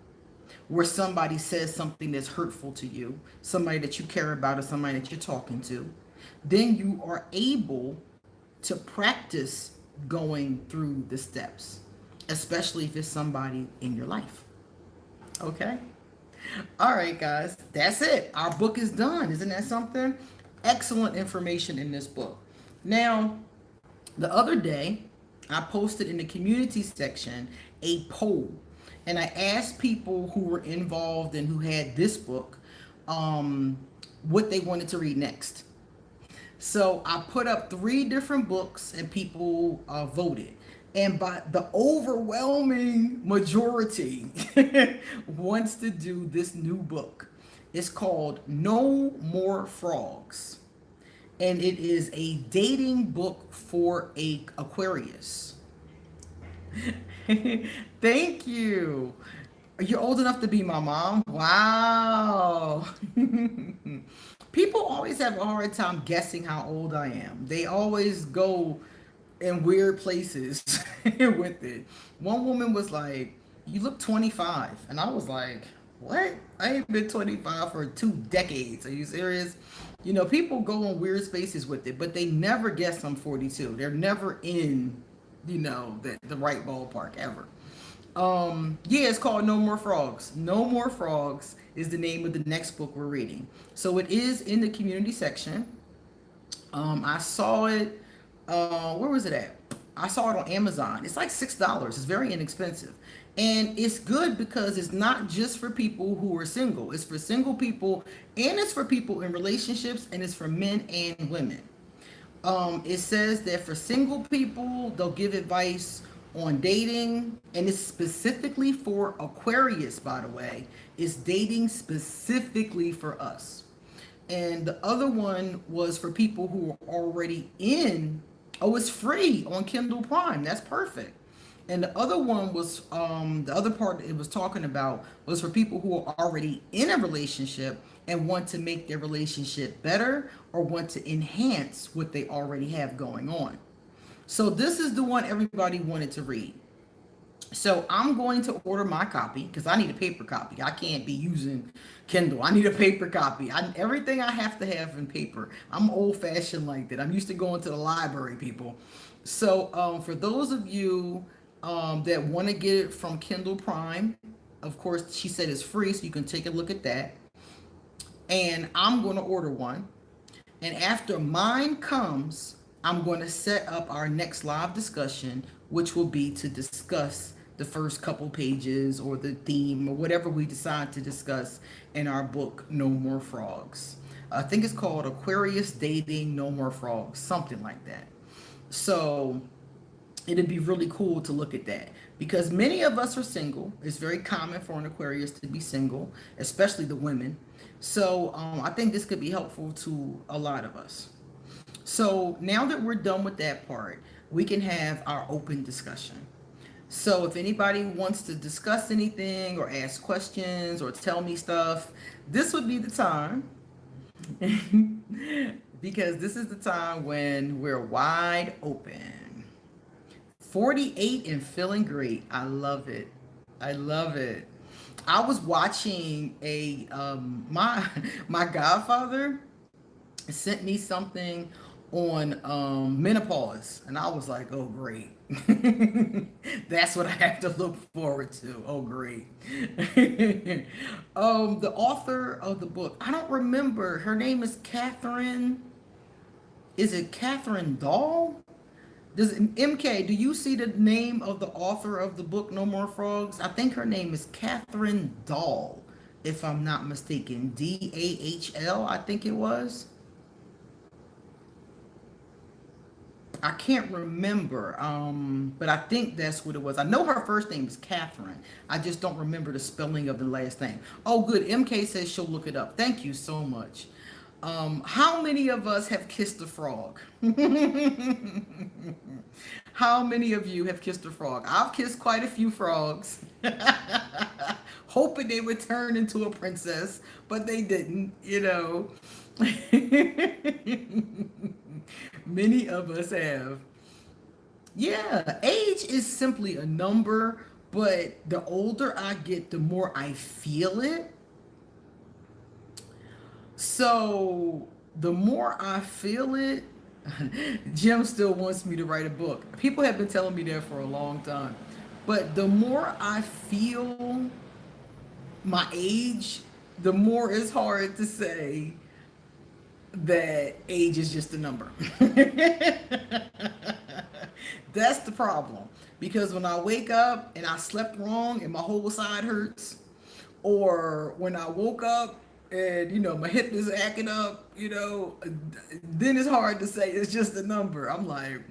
where somebody says something that's hurtful to you, somebody that you care about or somebody that you're talking to, then you are able to practice going through the steps, especially if it's somebody in your life. Okay? All right, guys, that's it. Our book is done. Isn't that something? Excellent information in this book. Now, the other day, I posted in the community section a poll, and I asked people who were involved and who had this book what they wanted to read next. So I put up 3 different books, and people voted. And by the overwhelming majority wants to do this new book. It's called No More Frogs. And it is a dating book for a Aquarius. Thank you. You're old enough to be my mom? Wow. People always have a hard time guessing how old I am. They always go in weird places with it. One woman was like, "You look 25." And I was like, "What? I ain't been 25 for 2 decades. Are you serious?" You know, people go in weird spaces with it, but they never guess I'm 42. They're never in, you know, the right ballpark ever. Yeah, it's called No More Frogs. No More Frogs is the name of the next book we're reading. So it is in the community section. I saw it, where was it at? I saw it on Amazon. It's like $6. It's very inexpensive. And it's good because it's not just for people who are single. It's for single people, and it's for people in relationships, and it's for men and women. It says that for single people, they'll give advice on dating, and it's specifically for Aquarius, by the way. It's dating specifically for us. And the other one was for people who are already in. Oh, it's free on Kindle Prime. That's perfect. And the other one was, the other part it was talking about was for people who are already in a relationship and want to make their relationship better or want to enhance what they already have going on. So this is the one everybody wanted to read. So I'm going to order my copy because I need a paper copy. I can't be using Kindle. I need a paper copy. Everything I have to have in paper. I'm old fashioned like that. I'm used to going to the library, people. So for those of you that want to get it from Kindle Prime, Of course, she said it's free, so you can take a look at that. And I'm going to order one. And after mine comes, I'm going to set up our next live discussion, which will be to discuss the first couple pages or the theme or whatever we decide to discuss in our book, No More Frogs. I think it's called Aquarius Dating No More Frogs, something like that. So it'd be really cool to look at that because many of us are single. It's very common for an Aquarius to be single, especially the women. So I think this could be helpful to a lot of us. So now that we're done with that part, we can have our open discussion. So if anybody wants to discuss anything or ask questions or tell me stuff, this would be the time. Because this is the time when we're wide open. 48 and feeling great. I love it. I love it. I was watching a my godfather sent me something on menopause, and I was like, oh great. That's what I have to look forward to. Oh great. The author of the book, I don't remember, her name is Catherine, is it Catherine Dahl? Does MK, do you see the name of the author of the book No More Frogs? I think her name is Catherine Dahl, if I'm not mistaken. Dahl, I think it was. I can't remember, but I think that's what it was. I know her first name is Catherine. I just don't remember the spelling of the last name. Oh, good. MK says she'll look it up. Thank you so much. How many of us have kissed a frog? How many of you have kissed a frog? I've kissed quite a few frogs, hoping they would turn into a princess, but they didn't, you know. Many of us have. Yeah, age is simply a number, but the older I get, the more I feel it. So the more I feel it, Jim still wants me to write a book. People have been telling me that for a long time. But the more I feel my age, the more it's hard to say that age is just a number. That's the problem. Because when I wake up and I slept wrong and my whole side hurts, or when I woke up and my hip is acting up, then it's hard to say it's just a number. I'm like,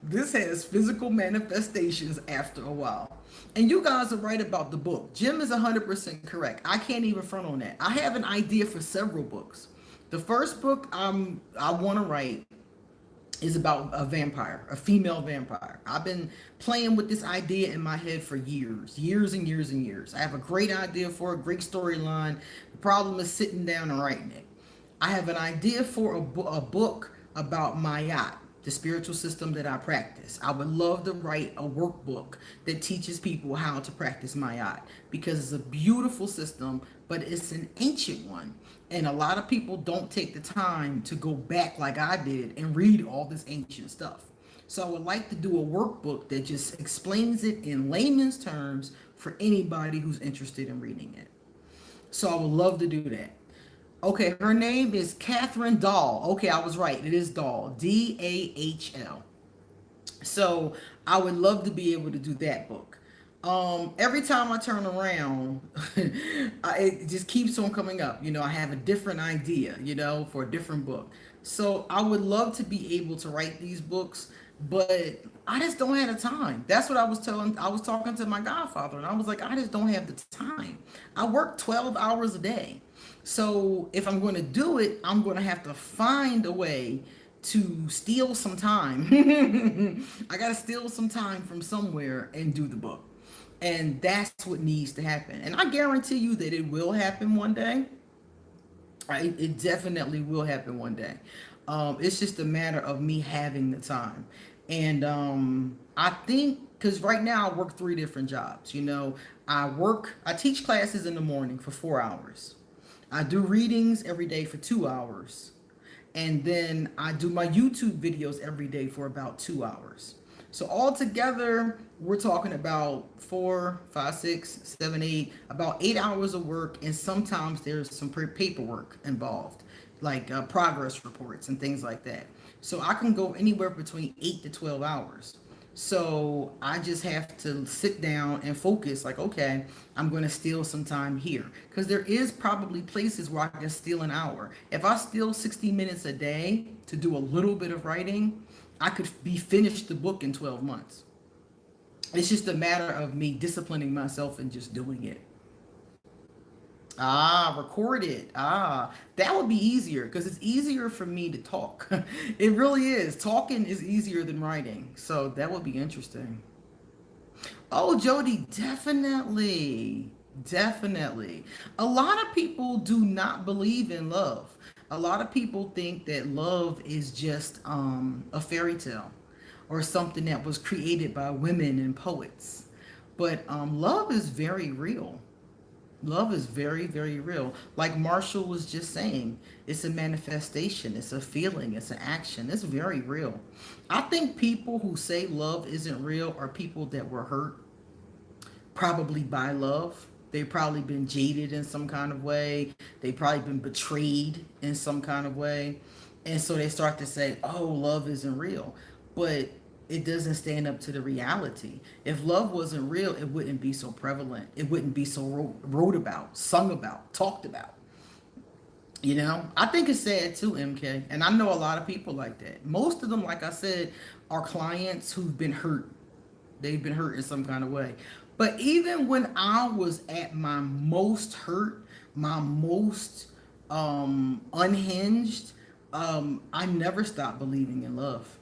this has physical manifestations after a while. And you guys are right about the book. Jim is 100% correct. I can't even front on that. I have an idea for several books. The first book I want to write is about a vampire, a female vampire. I've been playing with this idea in my head for years and years and years. I have a great idea for a great storyline. The problem is sitting down and writing it. I have an idea for a book about Mayat, the spiritual system that I practice. I would love to write a workbook that teaches people how to practice Mayat because it's a beautiful system, but it's an ancient one. And a lot of people don't take the time to go back like I did and read all this ancient stuff. So I would like to do a workbook that just explains it in layman's terms for anybody who's interested in reading it. So I would love to do that. Okay, her name is Catherine Dahl. Okay, I was right. It is Dahl. Dahl. So I would love to be able to do that book. Every time I turn around, it just keeps on coming up. I have a different idea, for a different book. So I would love to be able to write these books, but I just don't have the time. That's what I was talking to my godfather, and I was like, I just don't have the time. I work 12 hours a day. So if I'm going to do it, I'm going to have to find a way to steal some time. I got to steal some time from somewhere and do the book. And that's what needs to happen. And I guarantee you that it will happen one day. It definitely will happen one day. It's just a matter of me having the time. And I think, because right now I work 3 different jobs. I teach classes in the morning for 4 hours. I do readings every day for 2 hours. And then I do my YouTube videos every day for about 2 hours. So altogether, we're talking about 4, 5, 6, 7, 8, about 8 hours of work, and sometimes there's some paperwork involved, like progress reports and things like that. So I can go anywhere between 8 to 12 hours. So I just have to sit down and focus, like, okay, I'm going to steal some time here. Because there is probably places where I can steal an hour. If I steal 60 minutes a day to do a little bit of writing, I could be finished the book in 12 months. It's just a matter of me disciplining myself and just doing it. Ah, record it. Ah, that would be easier because it's easier for me to talk. It really is. Talking is easier than writing. So that would be interesting. Oh, Jody, definitely. Definitely. A lot of people do not believe in love. A lot of people think that love is just a fairy tale or something that was created by women and poets. But love is very real. Love is very, very real. Like Marshall was just saying, it's a manifestation, it's a feeling, it's an action. It's very real. I think people who say love isn't real are people that were hurt probably by love. They've probably been jaded in some kind of way. They've probably been betrayed in some kind of way. And so they start to say, oh, love isn't real. But it doesn't stand up to the reality. If love wasn't real, it wouldn't be so prevalent. It wouldn't be so wrote about, sung about, talked about. You know, I think it's sad too, MK. And I know a lot of people like that. Most of them, like I said, are clients who've been hurt. They've been hurt in some kind of way. But even when I was at my most hurt, my most unhinged, I never stopped believing in love.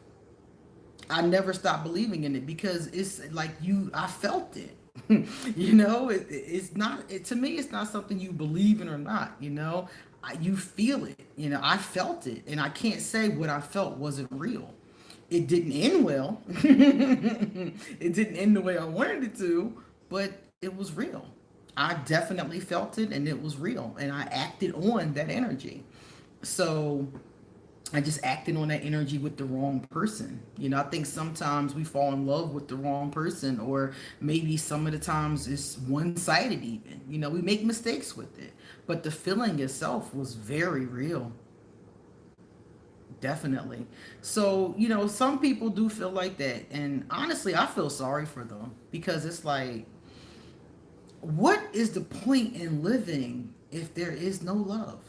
I never stopped believing in it because it's like I felt it. You know, it's not, to me, it's not something you believe in or not, you know. You feel it, you know, I felt it. And I can't say what I felt wasn't real. It didn't end well. It didn't end the way I wanted it to, but it was real. I definitely felt it and it was real. And I acted on that energy. So I just acted on that energy with the wrong person. You know, I think sometimes we fall in love with the wrong person, or maybe some of the times it's one sided, even. You know, we make mistakes with it. But the feeling itself was very real. Definitely. So, you know, some people do feel like that. And honestly, I feel sorry for them because it's like, what is the point in living if there is no love?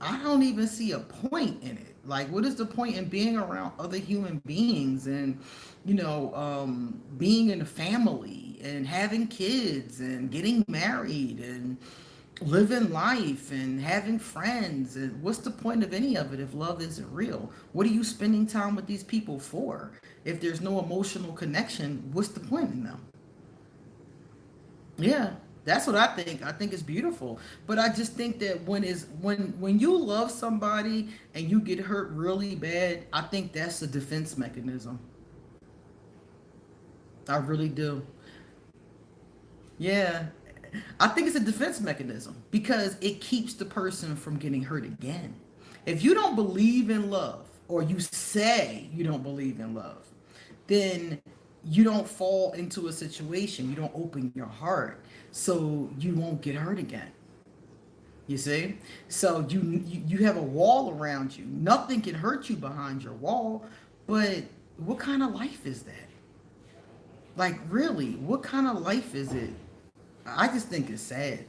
I don't even see a point in it. Like, what is the point in being around other human beings and, being in a family and having kids and getting married and living life and having friends? And what's the point of any of it if love isn't real? What are you spending time with these people for? If there's no emotional connection, what's the point in them? Yeah, that's what I think. I think it's beautiful. But I just think that when you love somebody and you get hurt really bad, I think that's a defense mechanism. I really do. Yeah. I think it's a defense mechanism because it keeps the person from getting hurt again. If you don't believe in love, or you say you don't believe in love, then you don't fall into a situation. You don't open your heart, so you won't get hurt again. You see? So you have a wall around you. Nothing can hurt you behind your wall, but what kind of life is that? Like, really, what kind of life is it? I just think it's sad.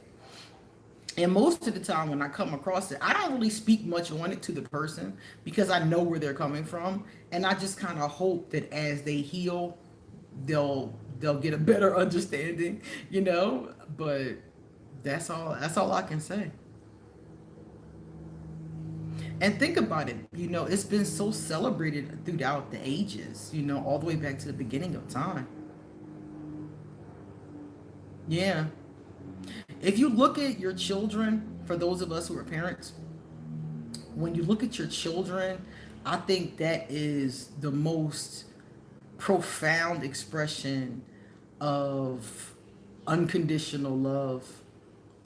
And most of the time when I come across it, I don't really speak much on it to the person because I know where they're coming from. And I just kind of hope that as they heal, they'll get a better understanding, you know? But that's all I can say. And think about it, it's been so celebrated throughout the ages, all the way back to the beginning of time. Yeah. If you look at your children, for those of us who are parents, when you look at your children, I think that is the most profound expression of unconditional love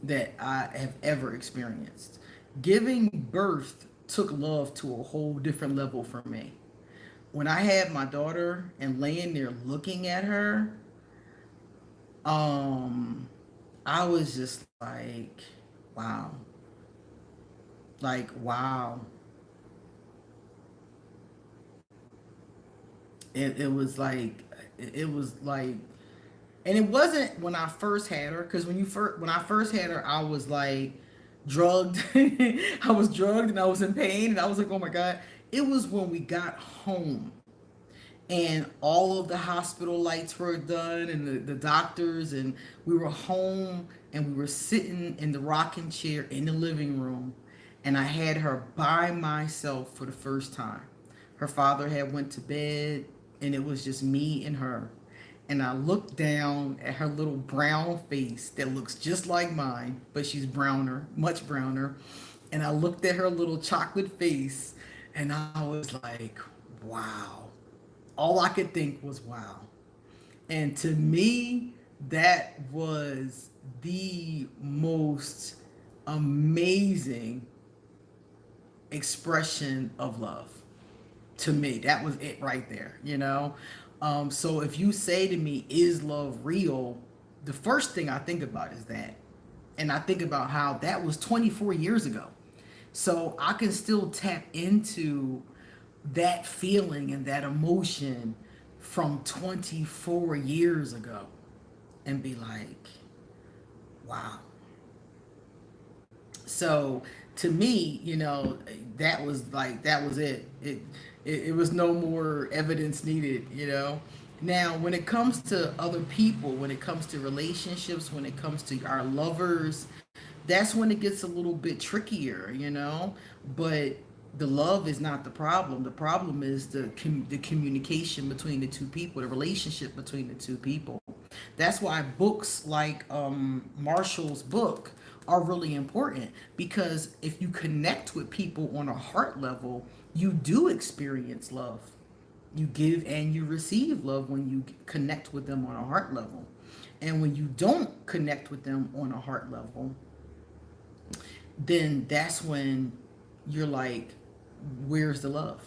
that I have ever experienced. Giving birth took love to a whole different level for me. when I had my daughter and laying there looking at her, um, I was just like, wow, like wow. It was like it was like, and it wasn't when I first had her, because when I first had her, I was like drugged. I was drugged and I was in pain and I was like, oh my god. It was when we got home and all of the hospital lights were done and the doctors, and we were home and we were sitting in the rocking chair in the living room, and I had her by myself for the first time. Her father had went to bed and it was just me and her, and I looked down at her little brown face that looks just like mine, but she's browner, much browner. And I looked at her little chocolate face and I was like, wow. All I could think was wow. And to me, that was the most amazing expression of love. To me, that was it right there, you know? So if you say to me, is love real? The first thing I think about is that. And I think about how that was 24 years ago. So I can still tap into that feeling and that emotion from 24 years ago and be like, wow. So to me, that was like, that was it. It was no more evidence needed, you know. Now, when it comes to other people, when it comes to relationships, when it comes to our lovers, that's when it gets a little bit trickier, you know. But the love is not the problem. The problem is the communication between the two people, the relationship between the two people. That's why books like Marshall's book are really important, because if you connect with people on a heart level, you do experience love. You give and you receive love when you connect with them on a heart level. And when you don't connect with them on a heart level, then that's when you're like, where's the love?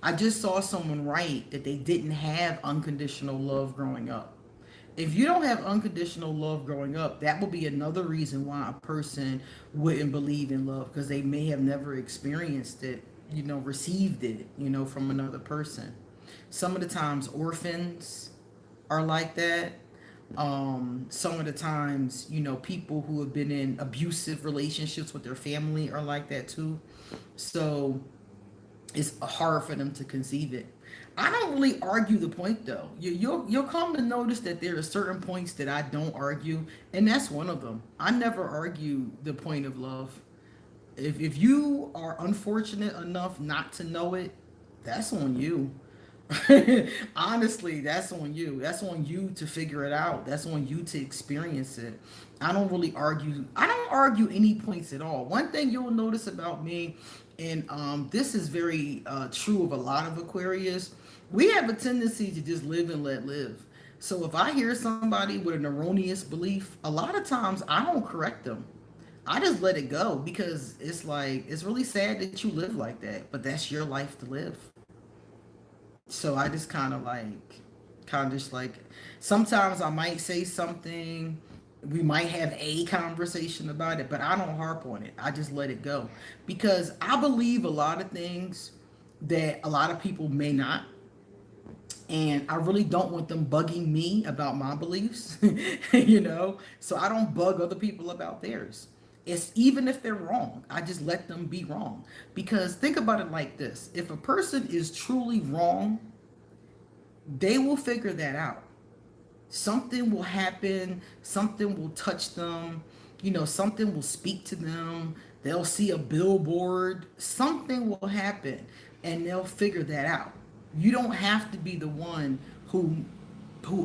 I just saw someone write that they didn't have unconditional love growing up. If you don't have unconditional love growing up, that will be another reason why a person wouldn't believe in love, because they may have never experienced it, received it, from another person. Some of the times orphans are like that. Some of the times, people who have been in abusive relationships with their family are like that too. So it's hard for them to conceive it. I don't really argue the point though. You'll come to notice that there are certain points that I don't argue, and that's one of them. I never argue the point of love. If you are unfortunate enough not to know it, that's on you. Honestly, that's on you. That's on you to figure it out. That's on you to experience it. I don't really argue. I don't argue any points at all. One thing you'll notice about me, and this is very true of a lot of Aquarius, we have a tendency to just live and let live. So if I hear somebody with an erroneous belief, a lot of times I don't correct them. I just let it go, because it's like, it's really sad that you live like that, but that's your life to live. So I just kind of just like, sometimes I might say something, we might have a conversation about it, but I don't harp on it. I just let it go, because I believe a lot of things that a lot of people may not, and I really don't want them bugging me about my beliefs, So I don't bug other people about theirs. It's even if they're wrong, I just let them be wrong. Because think about it like this: if a person is truly wrong, they will figure that out. Something will happen, something will touch them, something will speak to them. They'll see a billboard, something will happen, and they'll figure that out. You don't have to be the one who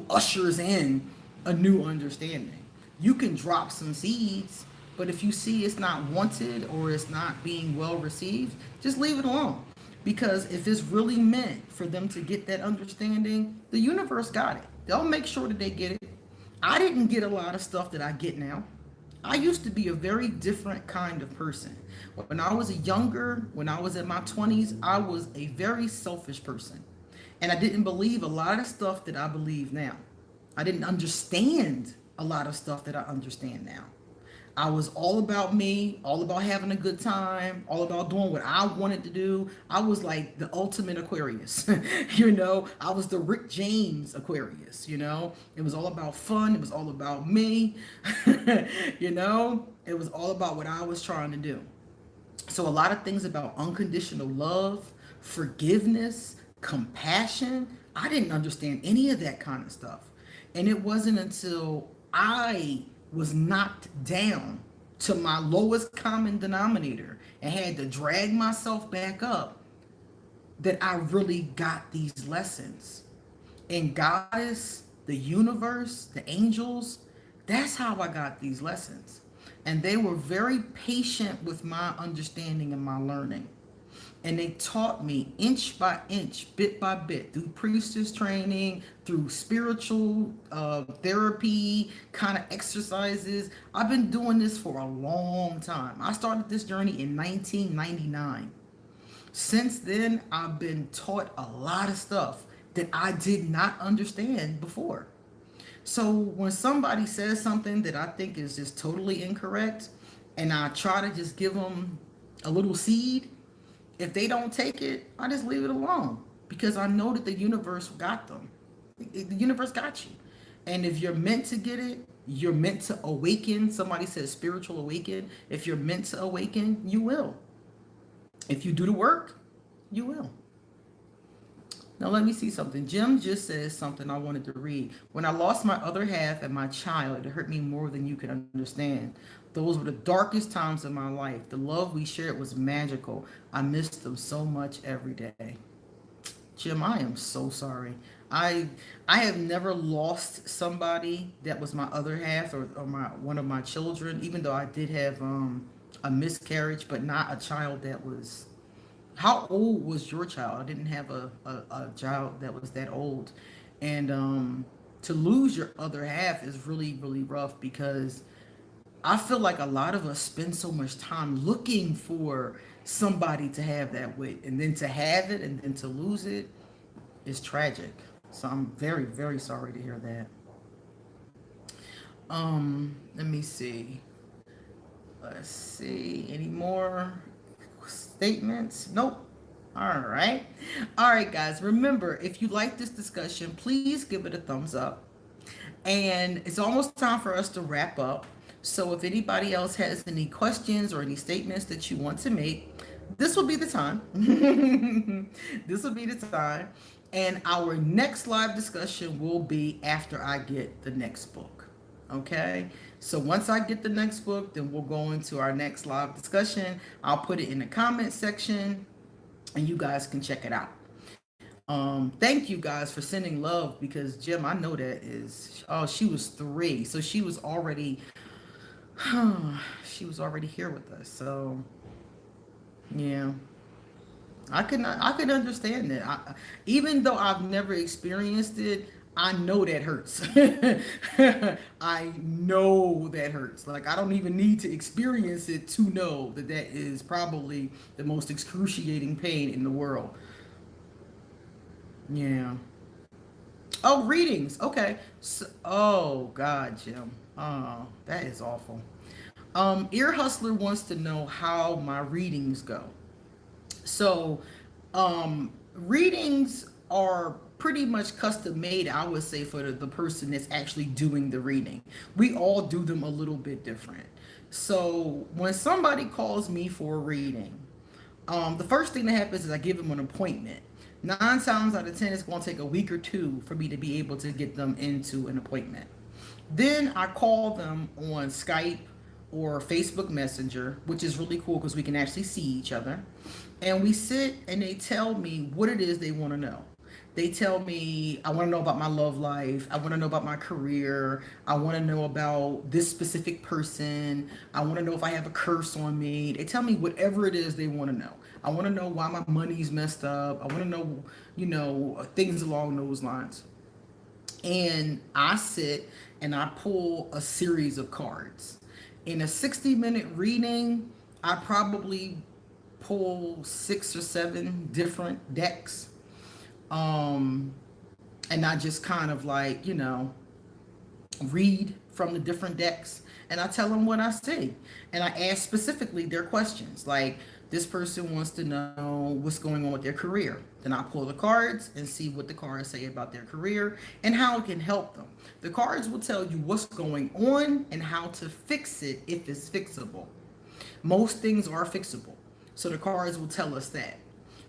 ushers in a new understanding. You can drop some seeds, but if you see it's not wanted or it's not being well received, just leave it alone. Because if it's really meant for them to get that understanding, the universe got it. They'll make sure that they get it. I didn't get a lot of stuff that I get now. I used to be a very different kind of person. When I was younger, when I was in my 20s, I was a very selfish person. And I didn't believe a lot of stuff that I believe now. I didn't understand a lot of stuff that I understand now. I was all about me, all about having a good time, all about doing what I wanted to do. I was like the ultimate Aquarius. I was the Rick James Aquarius. It was all about fun. It was all about me. It was all about what I was trying to do. So, a lot of things about unconditional love, forgiveness, compassion, I didn't understand any of that kind of stuff. And it wasn't until I was knocked down to my lowest common denominator and had to drag myself back up that I really got these lessons. And Goddess, the universe, the angels, that's how I got these lessons. And they were very patient with my understanding and my learning. And they taught me inch by inch, bit by bit, through priestess training, through spiritual therapy, kind of exercises. I've been doing this for a long time. I started this journey in 1999. Since then, I've been taught a lot of stuff that I did not understand before. So when somebody says something that I think is just totally incorrect, and I try to just give them a little seed, if they don't take it, I just leave it alone because I know that the universe got them. The universe got you. And if you're meant to get it, you're meant to awaken. Somebody says spiritual awaken. If you're meant to awaken, you will. If you do the work, you will. Now let me see something. Jim just says something I wanted to read. When I lost my other half and my child, it hurt me more than you can understand. Those were the darkest times of my life. The love we shared was magical. I missed them so much every day. Jim, I am so sorry. I I have never lost somebody that was my other half or my one of my children, even though I did have a miscarriage, but not a child that was. How old was your child? I didn't have a child that was that old. And to lose your other half is really, really rough because I feel like a lot of us spend so much time looking for somebody to have that with. And then to have it and then to lose it is tragic. So I'm very, very sorry to hear that. Let me see. Let's see. Any more statements? Nope. All right. All right, guys. Remember, if you like this discussion, please give it a thumbs up. And it's almost time for us to wrap up. So if anybody else has any questions or any statements that you want to make, this will be the time. This will be the time. And our next live discussion will be after I get the next book. Okay. So once I get the next book, then we'll go into our next live discussion. I'll put it in the comment section and you guys can check it out. Thank you guys for sending love because Jim, I know that is she was 3. So she was already she was already here with us. So yeah. I could understand that. Even though I've never experienced it, I know that hurts. I know that hurts. Like I don't even need to experience it to know that that is probably the most excruciating pain in the world. Yeah. Oh, readings. Okay. So, oh God, Jim. Oh, that is awful. Ear Hustler wants to know how my readings go. So, readings are pretty much custom made, I would say, for the person that's actually doing the reading. We all do them a little bit different. So, when somebody calls me for a reading, the first thing that happens is I give them an appointment. 9 times out of 10, it's going to take a week or two for me to be able to get them into an appointment. Then I call them on Skype or Facebook Messenger, which is really cool because we can actually see each other. And we sit and they tell me what it is they want to know. They tell me, I want to know about my love life. I want to know about my career. I want to know about this specific person. I want to know if I have a curse on me. They tell me whatever it is they want to know. I want to know why my money's messed up. I want to know, things along those lines. And I sit and I pull a series of cards. In a 60-minute reading, I probably pull 6 or 7 different decks. Um, and I just kind of like, read from the different decks, and I tell them what I see. And I ask specifically their questions. Like, this person wants to know what's going on with their career. Then I pull the cards and see what the cards say about their career and how it can help them. The cards will tell you what's going on and how to fix it if it's fixable. Most things are fixable. So the cards will tell us that.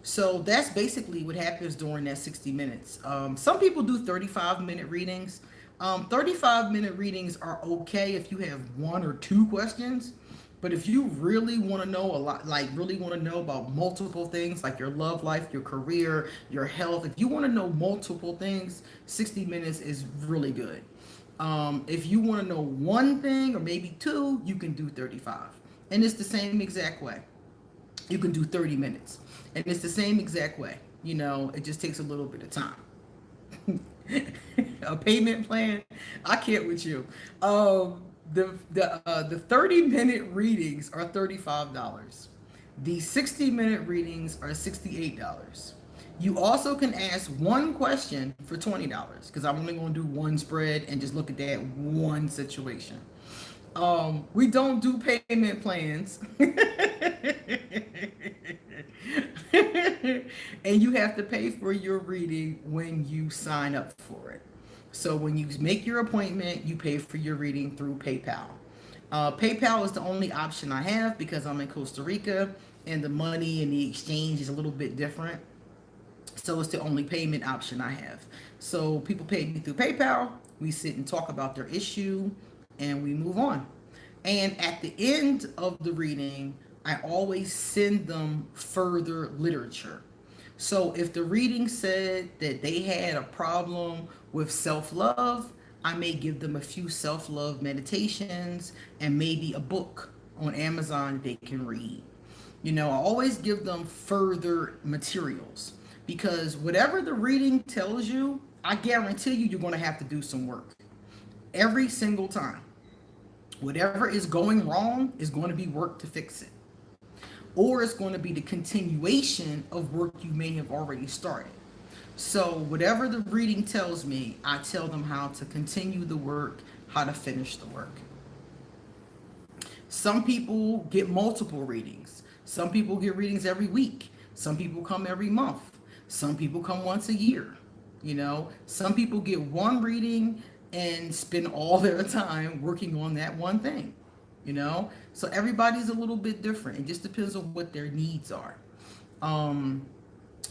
So that's basically what happens during that 60 minutes. Some people do 35-minute readings. 35-minute readings are okay if you have 1 or 2 questions. But if you really want to know a lot, like really want to know about multiple things, like your love life, your career, your health, if you want to know multiple things, 60 minutes is really good. If you want to know one thing or maybe two, you can do 35. And it's the same exact way. You can do 30 minutes. And it's the same exact way. It just takes a little bit of time. A payment plan, I can't with you. The 30-minute readings are $35. The 60-minute readings are $68. You also can ask one question for $20 because I'm only going to do one spread and just look at that one situation. We don't do payment plans. And you have to pay for your reading when you sign up for it. So when you make your appointment, you pay for your reading through PayPal. PayPal is the only option I have because I'm in Costa Rica and the money and the exchange is a little bit different. So it's the only payment option I have. So people pay me through PayPal. We sit and talk about their issue and we move on. And at the end of the reading, I always send them further literature. So if the reading said that they had a problem with self-love, I may give them a few self-love meditations and maybe a book on Amazon they can read. I always give them further materials because whatever the reading tells you, I guarantee you're going to have to do some work every single time. Whatever is going wrong is going to be work to fix it. Or it's going to be the continuation of work you may have already started. So whatever the reading tells me, I tell them how to continue the work, how to finish the work. Some people get multiple readings. Some people get readings every week. Some people come every month. Some people come once a year. Some people get one reading and spend all their time working on that one thing. So everybody's a little bit different. It just depends on what their needs are.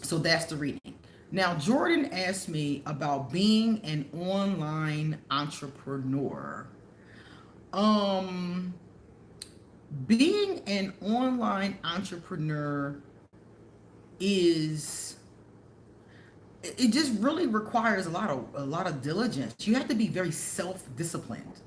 So that's the reading. Now, Jordan asked me about being an online entrepreneur. Being an online entrepreneur it just really requires a lot of diligence. You have to be very self-disciplined.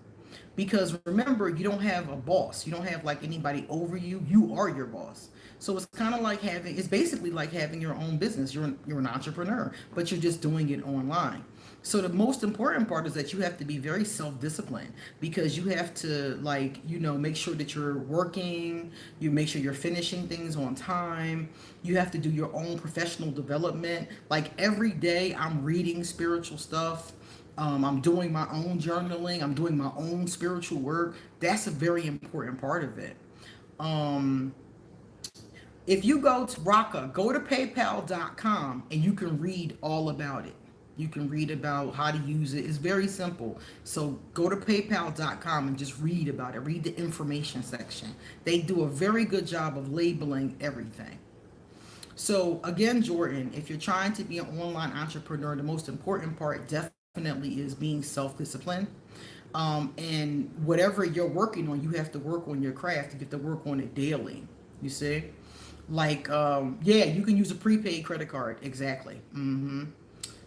Because remember, you don't have a boss. You don't have like anybody over you. You are your boss. So it's kind of like it's basically like having your own business. You're an entrepreneur, but you're just doing it online. So the most important part is that you have to be very self-disciplined because you have to make sure that you're working, you make sure you're finishing things on time. You have to do your own professional development. Like every day I'm reading spiritual stuff. I'm doing my own journaling. I'm doing my own spiritual work. That's a very important part of it. If you go to go to paypal.com and you can read all about it. You can read about how to use it. It's very simple. So go to paypal.com and just read about it. Read the information section. They do a very good job of labeling everything. So again, Jordan, if you're trying to be an online entrepreneur, the most important part definitely is being self-disciplined. And whatever you're working on, you have to work on your craft. You have to work on it daily. You see? You can use a prepaid credit card. Exactly.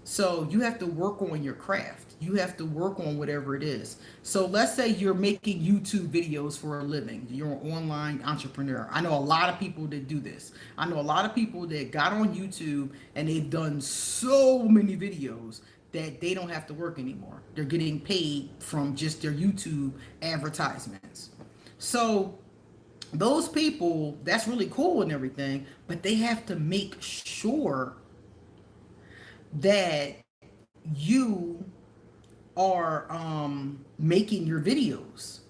So you have to work on your craft. You have to work on whatever it is. So let's say you're making YouTube videos for a living. You're an online entrepreneur. I know a lot of people that do this. I know a lot of people that got on YouTube and they've done so many videos that they don't have to work anymore. They're getting paid from just their YouTube advertisements. So those people, that's really cool and everything, but they have to make sure that you are making your videos.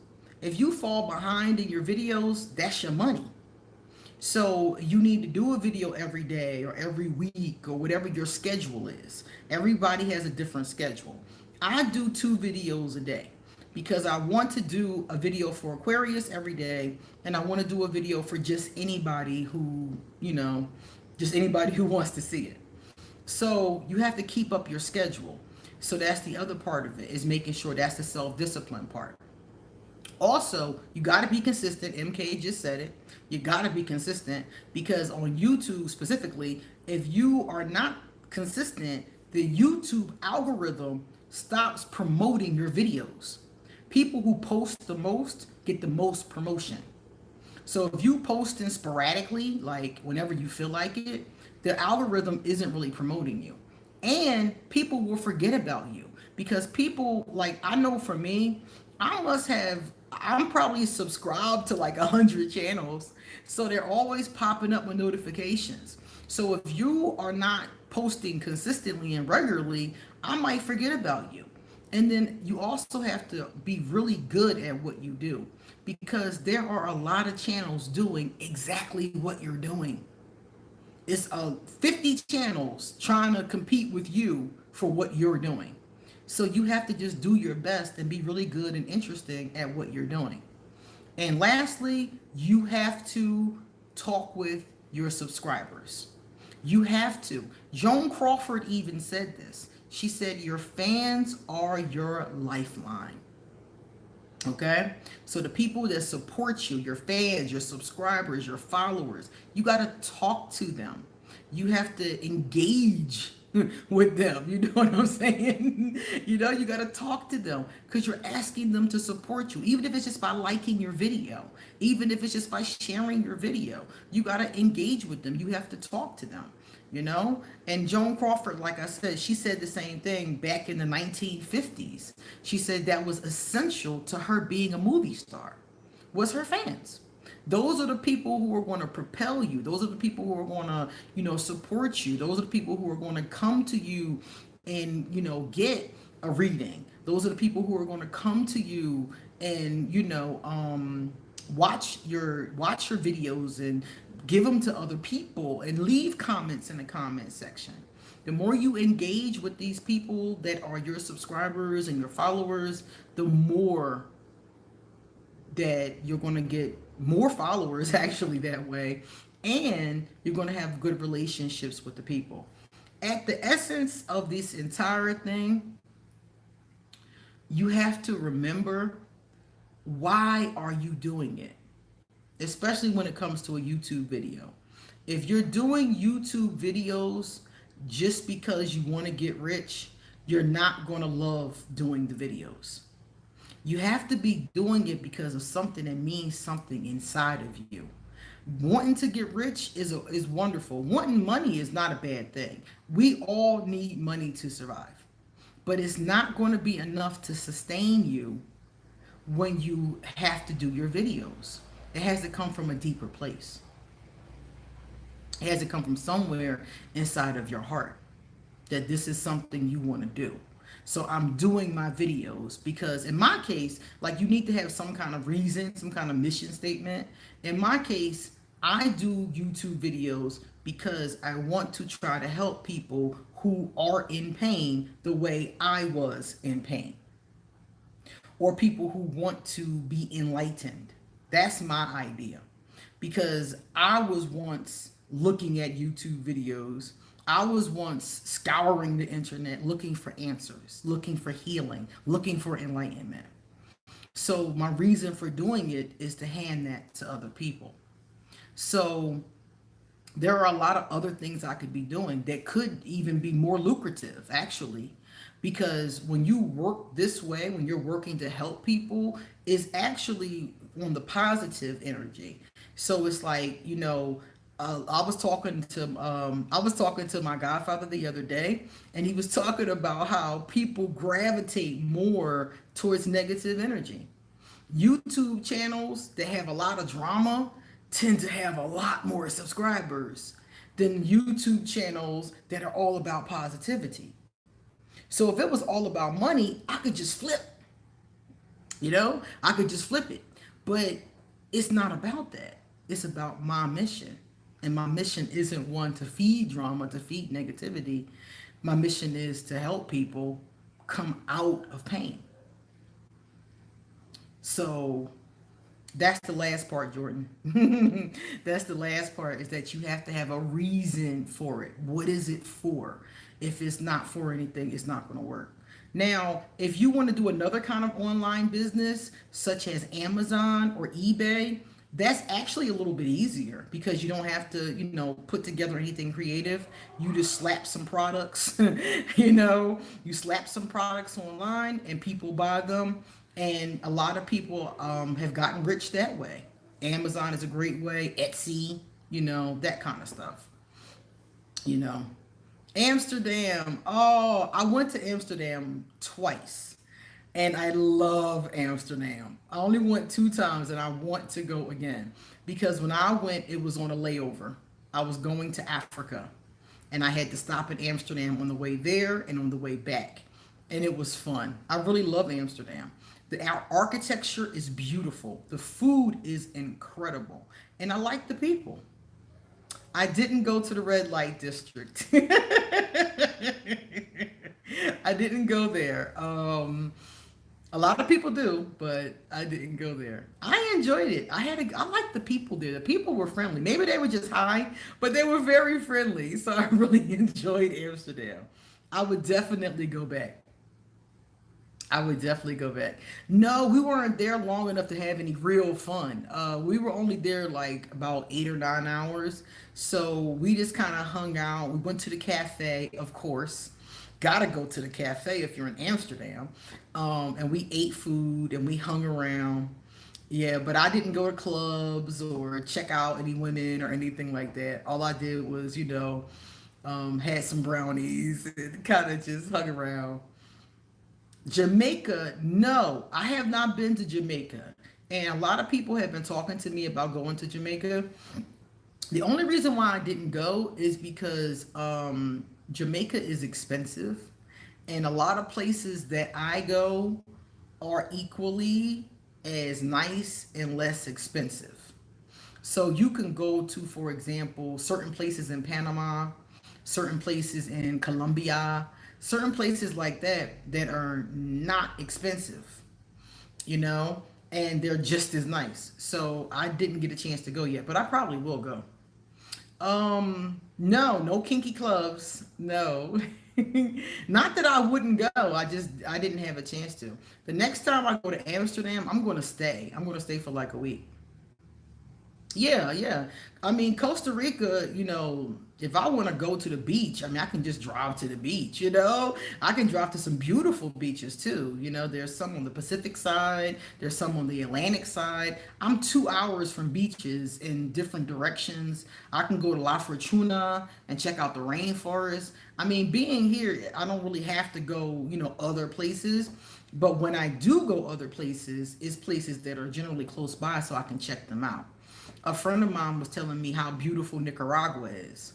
If you fall behind in your videos, that's your money. So you need to do a video every day or every week or whatever your schedule is. Everybody has a different schedule. I do 2 videos a day because I want to do a video for Aquarius every day, and I want to do a video for just anybody who, just anybody who wants to see it. So you have to keep up your schedule. So that's the other part of it, is making sure that's the self-discipline part. Also, you got to be consistent. MK just said it. You got to be consistent, because on YouTube specifically, if you are not consistent, the YouTube algorithm stops promoting your videos. People who post the most get the most promotion. So if you posting sporadically, like whenever you feel like it, the algorithm isn't really promoting you. And people will forget about you, because people, like, I know for me, I'm probably subscribed to like 100 channels. So they're always popping up with notifications. So if you are not posting consistently and regularly, I might forget about you. And then you also have to be really good at what you do, because there are a lot of channels doing exactly what you're doing. It's 50 channels trying to compete with you for what you're doing. So you have to just do your best and be really good and interesting at what you're doing. And lastly, you have to talk with your subscribers. You have to. Joan Crawford even said this. She said, your fans are your lifeline. Okay? So the people that support you, your fans, your subscribers, your followers, you got to talk to them. You have to engage with them. You know what I'm saying? You got to talk to them, because you're asking them to support you, even if it's just by liking your video, even if it's just by sharing your video. You got to engage with them. You have to talk to them. And Joan Crawford, like I said, she said the same thing back in the 1950s. She said that was essential to her being a movie star, was her fans. Those are the people who are going to propel you. Those are the people who are going to, support you. Those are the people who are going to come to you and, get a reading. Those are the people who are going to come to you and, watch your videos and give them to other people and leave comments in the comment section. The more you engage with these people that are your subscribers and your followers, the more that you're going to get more followers actually that way, and you're going to have good relationships with the people. At the essence of this entire thing, you have to remember, why are you doing it? Especially when it comes to a YouTube video. If you're doing YouTube videos just because you want to get rich, you're not going to love doing the videos. You have to be doing it because of something that means something inside of you. Wanting to get rich is wonderful. Wanting money is not a bad thing. We all need money to survive. But it's not going to be enough to sustain you when you have to do your videos. It has to come from a deeper place. It has to come from somewhere inside of your heart, that this is something you want to do. So I'm doing my videos because, in my case, like, you need to have some kind of reason, some kind of mission statement. In my case, I do YouTube videos because I want to try to help people who are in pain the way I was in pain, or people who want to be enlightened. That's my idea. Because I was once looking at YouTube videos. I was once scouring the internet looking for answers, looking for healing, looking for enlightenment. So my reason for doing it is to hand that to other people. So there are a lot of other things I could be doing that could even be more lucrative, actually, because when you work this way, when you're working to help people, is actually on the positive energy. So it's like, I was talking to my godfather the other day, and he was talking about how people gravitate more towards negative energy. YouTube channels that have a lot of drama tend to have a lot more subscribers than YouTube channels that are all about positivity. So if it was all about money, I could just flip, I could just flip it. But it's not about that. It's about my mission. And my mission isn't one to feed drama, to feed negativity. My mission is to help people come out of pain. So that's the last part, Jordan. That's the last part, is that you have to have a reason for it. What is it for? If it's not for anything, it's not going to work. Now, if you want to do another kind of online business, such as Amazon or eBay, that's actually a little bit easier because you don't have to, put together anything creative. You just slap some products, you slap some products online and people buy them. And a lot of people have gotten rich that way. Amazon is a great way, Etsy, that kind of stuff, you know. Amsterdam. Oh, I went to Amsterdam twice. And I love Amsterdam. I only went 2 times and I want to go again. Because when I went, it was on a layover. I was going to Africa. And I had to stop in Amsterdam on the way there and on the way back. And it was fun. I really love Amsterdam. Our architecture is beautiful. The food is incredible. And I like the people. I didn't go to the red light district. I didn't go there. A lot of people do, but I didn't go there. I enjoyed it. I liked the people there. The people were friendly. Maybe they were just high, but they were very friendly. So I really enjoyed Amsterdam. I would definitely go back. I would definitely go back. No, we weren't there long enough to have any real fun. We were only there like about 8 or 9 hours. So we just kind of hung out. We went to the cafe, of course. Gotta go to the cafe if you're in Amsterdam. And we ate food and we hung around. Yeah, but I didn't go to clubs or check out any women or anything like that. All I did was, had some brownies and kind of just hung around. Jamaica, no, I have not been to Jamaica. And a lot of people have been talking to me about going to Jamaica. The only reason why I didn't go is because Jamaica is expensive. And a lot of places that I go are equally as nice and less expensive. So you can go to, for example, certain places in Panama, certain places in Colombia, certain places like that are not expensive, and they're just as nice. So I didn't get a chance to go yet, but I probably will go. No, no kinky clubs. No. Not that I wouldn't go. I didn't have a chance to. The next time I go to Amsterdam, I'm going to stay. I'm going to stay for like a week. Yeah, yeah. I mean, Costa Rica, if I want to go to the beach, I mean, I can just drive to the beach, I can drive to some beautiful beaches too. There's some on the Pacific side, there's some on the Atlantic side. I'm 2 hours from beaches in different directions. I can go to La Fortuna and check out the rainforest. I mean, being here, I don't really have to go, other places. But when I do go other places, it's places that are generally close by so I can check them out. A friend of mine was telling me how beautiful Nicaragua is.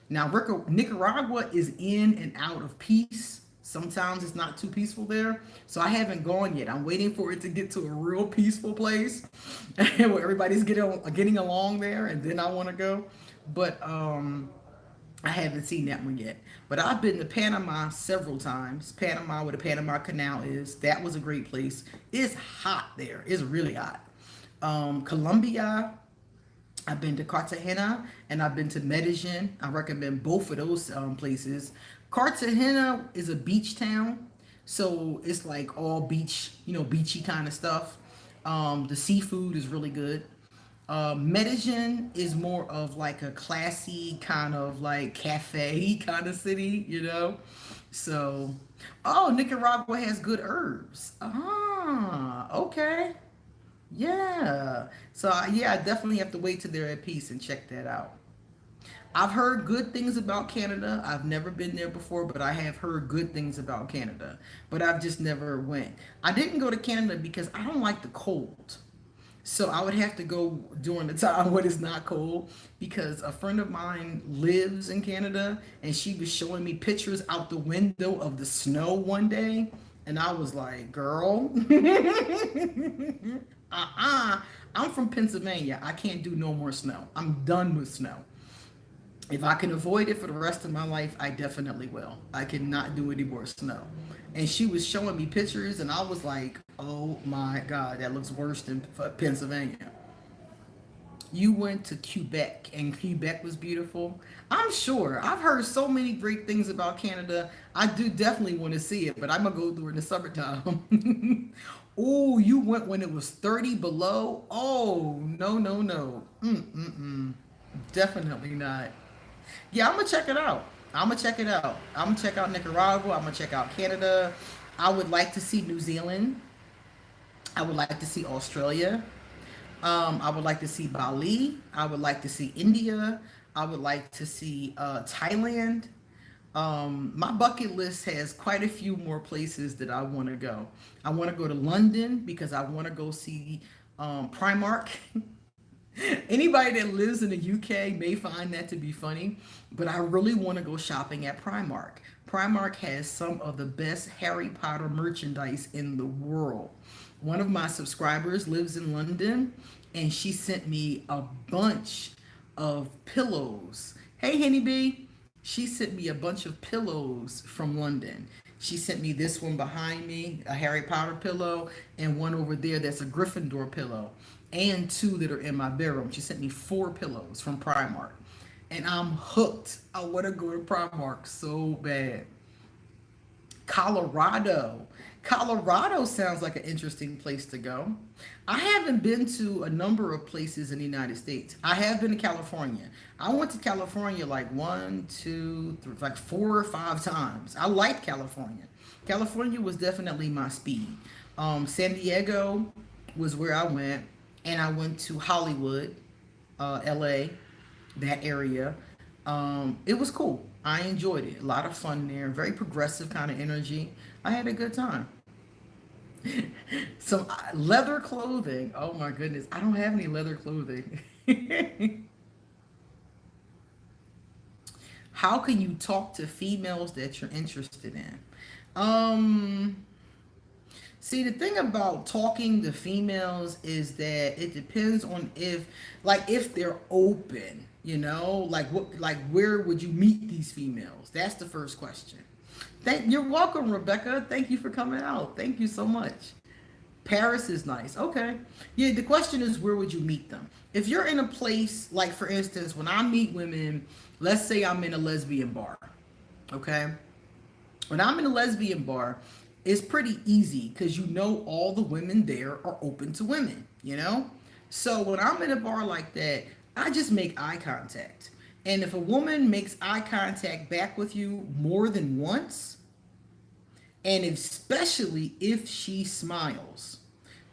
Now, Nicaragua is in and out of peace. Sometimes it's not too peaceful there. So I haven't gone yet. I'm waiting for it to get to a real peaceful place where everybody's getting along there, and then I want to go. But I haven't seen that one yet. But I've been to Panama several times. Panama, where the Panama Canal is. That was a great place. It's hot there. It's really hot. Colombia, I've been to Cartagena and I've been to Medellin. I recommend both of those places. Cartagena is a beach town, so it's like all beach, beachy kind of stuff. The seafood is really good. Medellin is more of like a classy kind of like cafe kind of city. So, oh, Nicaragua has good herbs. Ah, okay. Yeah. So yeah, I definitely have to wait till they're at peace and check that out. I've heard good things about Canada. I've never been there before, but I have heard good things about Canada. But I've just never went. I didn't go to Canada because I don't like the cold. So I would have to go during the time when it's not cold because a friend of mine lives in Canada and she was showing me pictures out the window of the snow one day. And I was like, girl, I'm from Pennsylvania. I can't do no more snow. I'm done with snow. If I can avoid it for the rest of my life, I definitely will. I cannot do any more snow. And she was showing me pictures, and I was like, oh my God, that looks worse than Pennsylvania. You went to Quebec, and Quebec was beautiful. I'm sure. I've heard so many great things about Canada. I do definitely want to see it, but I'm going to go during the summertime. Oh, you went when it was 30 below? Oh, no, no, no. Mm-mm-mm. Definitely not. Yeah, I'm gonna check it out. I'm gonna check it out. I'm gonna check out Nicaragua. I'm gonna check out Canada. I would like to see New Zealand. I would like to see Australia. I would like to see Bali. I would like to see India. I would like to see Thailand. My bucket list has quite a few more places that I want to go. I want to go to London because I want to go see Primark. Anybody that lives in the UK may find that to be funny, but I really want to go shopping at Primark. Primark has some of the best Harry Potter merchandise in the world. One of my subscribers lives in London and she sent me a bunch of pillows. Hey, Henny B. She sent me a bunch of pillows from London. She sent me this one behind me, a Harry Potter pillow, and one over there that's a Gryffindor pillow, and two that are in my bedroom. She sent me 4 pillows from Primark. And I'm hooked. I want to go to Primark so bad. Colorado. Colorado sounds like an interesting place to go. I haven't been to a number of places in the United States. I have been to California. I went to California like one, two, three, like 4 or 5 times. I liked California. California was definitely my speed. San Diego was where I went, and I went to Hollywood, LA, that area. It was cool. I enjoyed it. A lot of fun there. Very progressive kind of energy. I had a good time. Some leather clothing. Oh my goodness. I don't have any leather clothing. How can you talk to females that you're interested in? Um, See, the thing about talking to females is that it depends on if they're open, like where would you meet these females? That's the first question. You're welcome, Rebecca. Thank you for coming out. Thank you so much. Paris is nice. Okay. Yeah, the question is where would you meet them? If you're in a place like, for instance, when I meet women, let's say I'm in a lesbian bar. Okay? When I'm in a lesbian bar, it's pretty easy because all the women there are open to women. So when I'm in a bar like that, I just make eye contact. And if a woman makes eye contact back with you more than once, and especially if she smiles,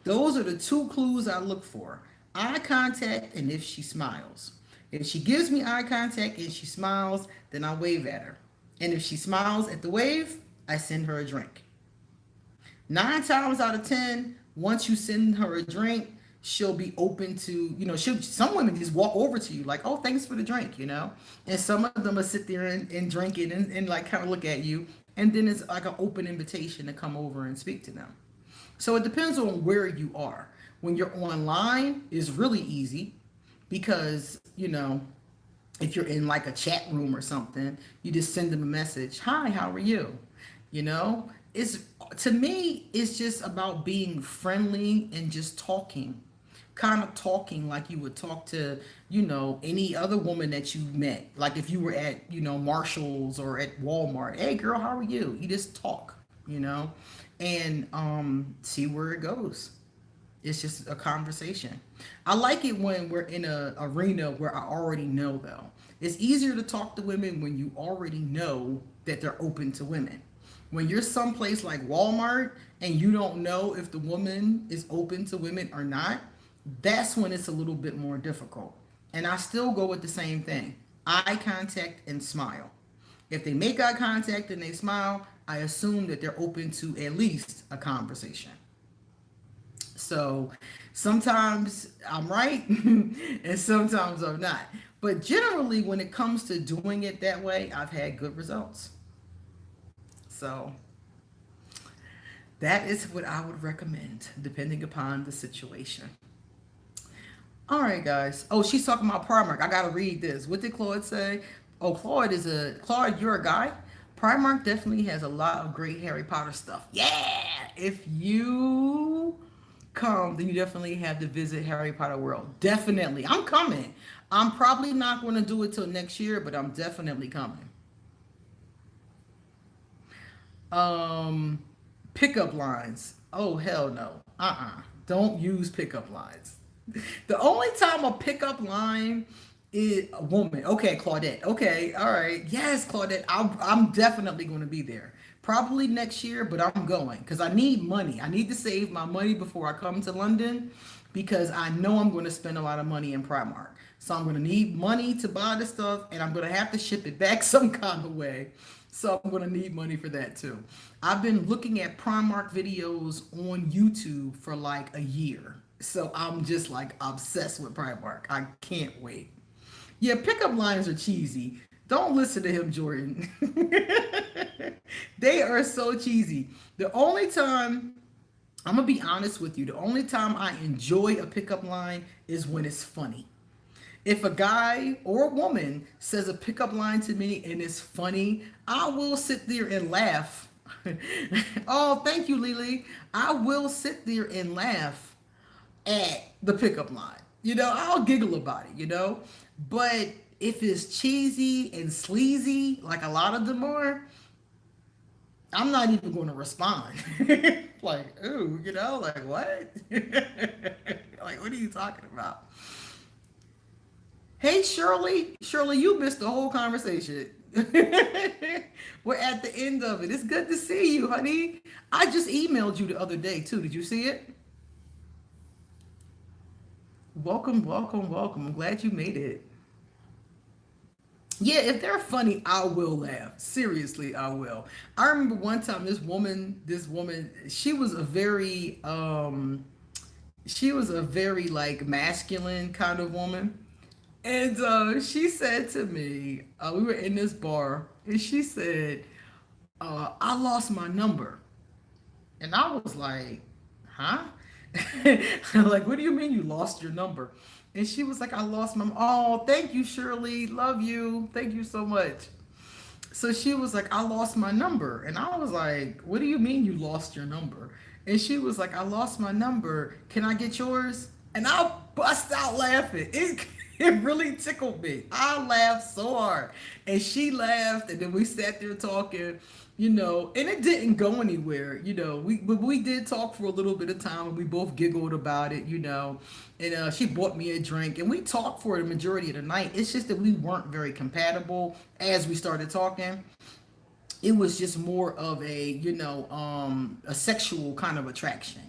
those are the 2 clues I look for: eye contact and if she smiles. If she gives me eye contact and she smiles, then I wave at her. And if she smiles at the wave, I send her a drink. 9 times out of 10, once you send her a drink, she'll be open to, some women just walk over to you like, oh, thanks for the drink. And some of them will sit there and drink it and like kind of look at you. And then it's like an open invitation to come over and speak to them. So it depends on where you are. When you're online, it's really easy because, if you're in like a chat room or something, you just send them a message. Hi, how are you? It's to me, it's just about being friendly and just talking, kind of talking like you would talk to, any other woman that you met. Like if you were at, Marshall's or at Walmart. Hey, girl, how are you? You just talk, and see where it goes. It's just a conversation. I like it when we're in a arena where I already know, though. It's easier to talk to women when you already know that they're open to women. When you're someplace like Walmart and you don't know if the woman is open to women or not, that's when it's a little bit more difficult. And I still go with the same thing. eye contact and smile. If they make eye contact and they smile, I assume that they're open to at least a conversation. So sometimes I'm right and sometimes I'm not. But generally, when it comes to doing it that way, I've had good results. So that is what I would recommend, depending upon the situation. All right, guys. Oh, she's talking about Primark. I gotta read this. What did Claude say? Oh, Claude. You're a guy. Primark definitely has a lot of great Harry Potter stuff. Yeah. If you come, then you definitely have to visit Harry Potter World. Definitely, I'm coming. I'm probably not going to do it till next year, but I'm definitely coming. Um, Pickup lines. Oh hell no. Don't use pickup lines. The only time a pickup line is a woman. Okay, Claudette. Okay, all right. Yes, Claudette. I'm definitely going to be there. Probably next year, but I'm going because I need money. I need to save my money before I come to London because I know I'm going to spend a lot of money in Primark. So I'm going to need money to buy the stuff and I'm going to have to ship it back some kind of way. So I'm going to need money for that too. I've been looking at Primark videos on YouTube for like a year. So I'm just like obsessed with Primark. I can't wait. Yeah, pickup lines are cheesy. Don't listen to him, Jordan. They are so cheesy. The only time, I'm going to be honest with you, the only time I enjoy a pickup line is when it's funny. If a guy or a woman says a pickup line to me and it's funny, I will sit there and laugh. Oh, thank you, Lily. I will sit there and laugh at the pickup line. I'll giggle about it. But if it's cheesy and sleazy, like a lot of them are, I'm not even going to respond. Like, ooh, like what? Like, what are you talking about? Hey, Shirley. Shirley, you missed the whole conversation. We're at the end of it. It's good to see you, honey. I just emailed you the other day, too. Did you see it? Welcome, welcome, welcome. I'm glad you made it. Yeah, if they're funny, I will laugh. Seriously, I will. I remember one time this woman, she was a very like masculine kind of woman. And she said to me, we were in this bar, and she said, I lost my number. And I was like, huh? Like, what do you mean you lost your number? And she was like, I lost my, oh, thank you, Shirley. Love you. Thank you so much. So she was like, I lost my number. And I was like, what do you mean you lost your number? And she was like, I lost my number. Can I get yours? And I bust out laughing. It really tickled me. I laughed so hard. And she laughed. And then we sat there talking, and it didn't go anywhere. We did talk for a little bit of time and we both giggled about it. And she bought me a drink and we talked for the majority of the night. It's just that we weren't very compatible as we started talking. It was just more of a sexual kind of attraction.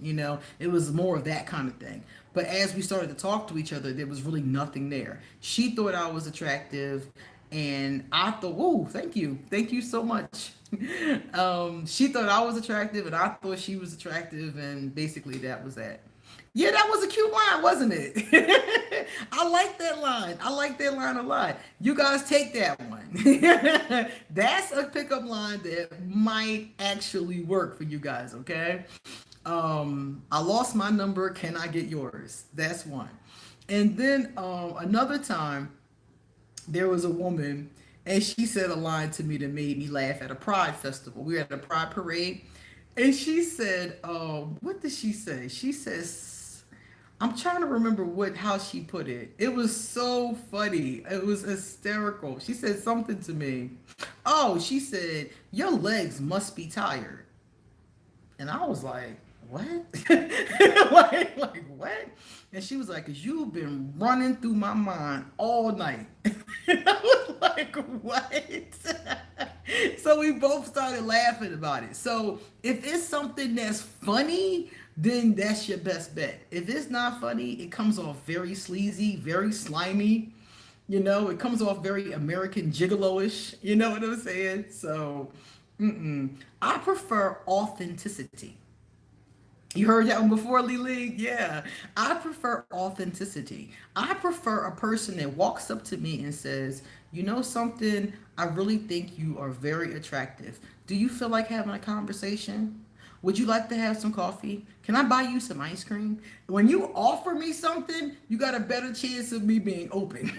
It was more of that kind of thing. But as we started to talk to each other, there was really nothing there. She thought I was attractive, and I thought, oh, thank you so much. She thought I was attractive, and I thought she was attractive, and basically that was that. Yeah, that was a cute line, wasn't it? I like that line. I like that line a lot. You guys take that one. That's a pickup line that might actually work for you guys, okay? I lost my number. Can I get yours? That's one. And then another time, there was a woman, and she said a line to me that made me laugh at a Pride festival. We were at a Pride parade, and she said, what did she say? She says, I'm trying to remember how she put it. It was so funny. It was hysterical. She said something to me. Oh, she said, your legs must be tired. And I was like, what? like what? And she was like, cause you've been running through my mind all night. And I was like, what? So we both started laughing about it. So if it's something that's funny, then that's your best bet. If it's not funny, it comes off very sleazy, very slimy. It comes off very American gigolo-ish. You know what I'm saying? So, I prefer authenticity. You heard that one before, Lily? Yeah. I prefer authenticity. I prefer a person that walks up to me and says, you know something, I really think you are very attractive. Do you feel like having a conversation? Would you like to have some coffee? Can I buy you some ice cream? When you offer me something, you got a better chance of me being open.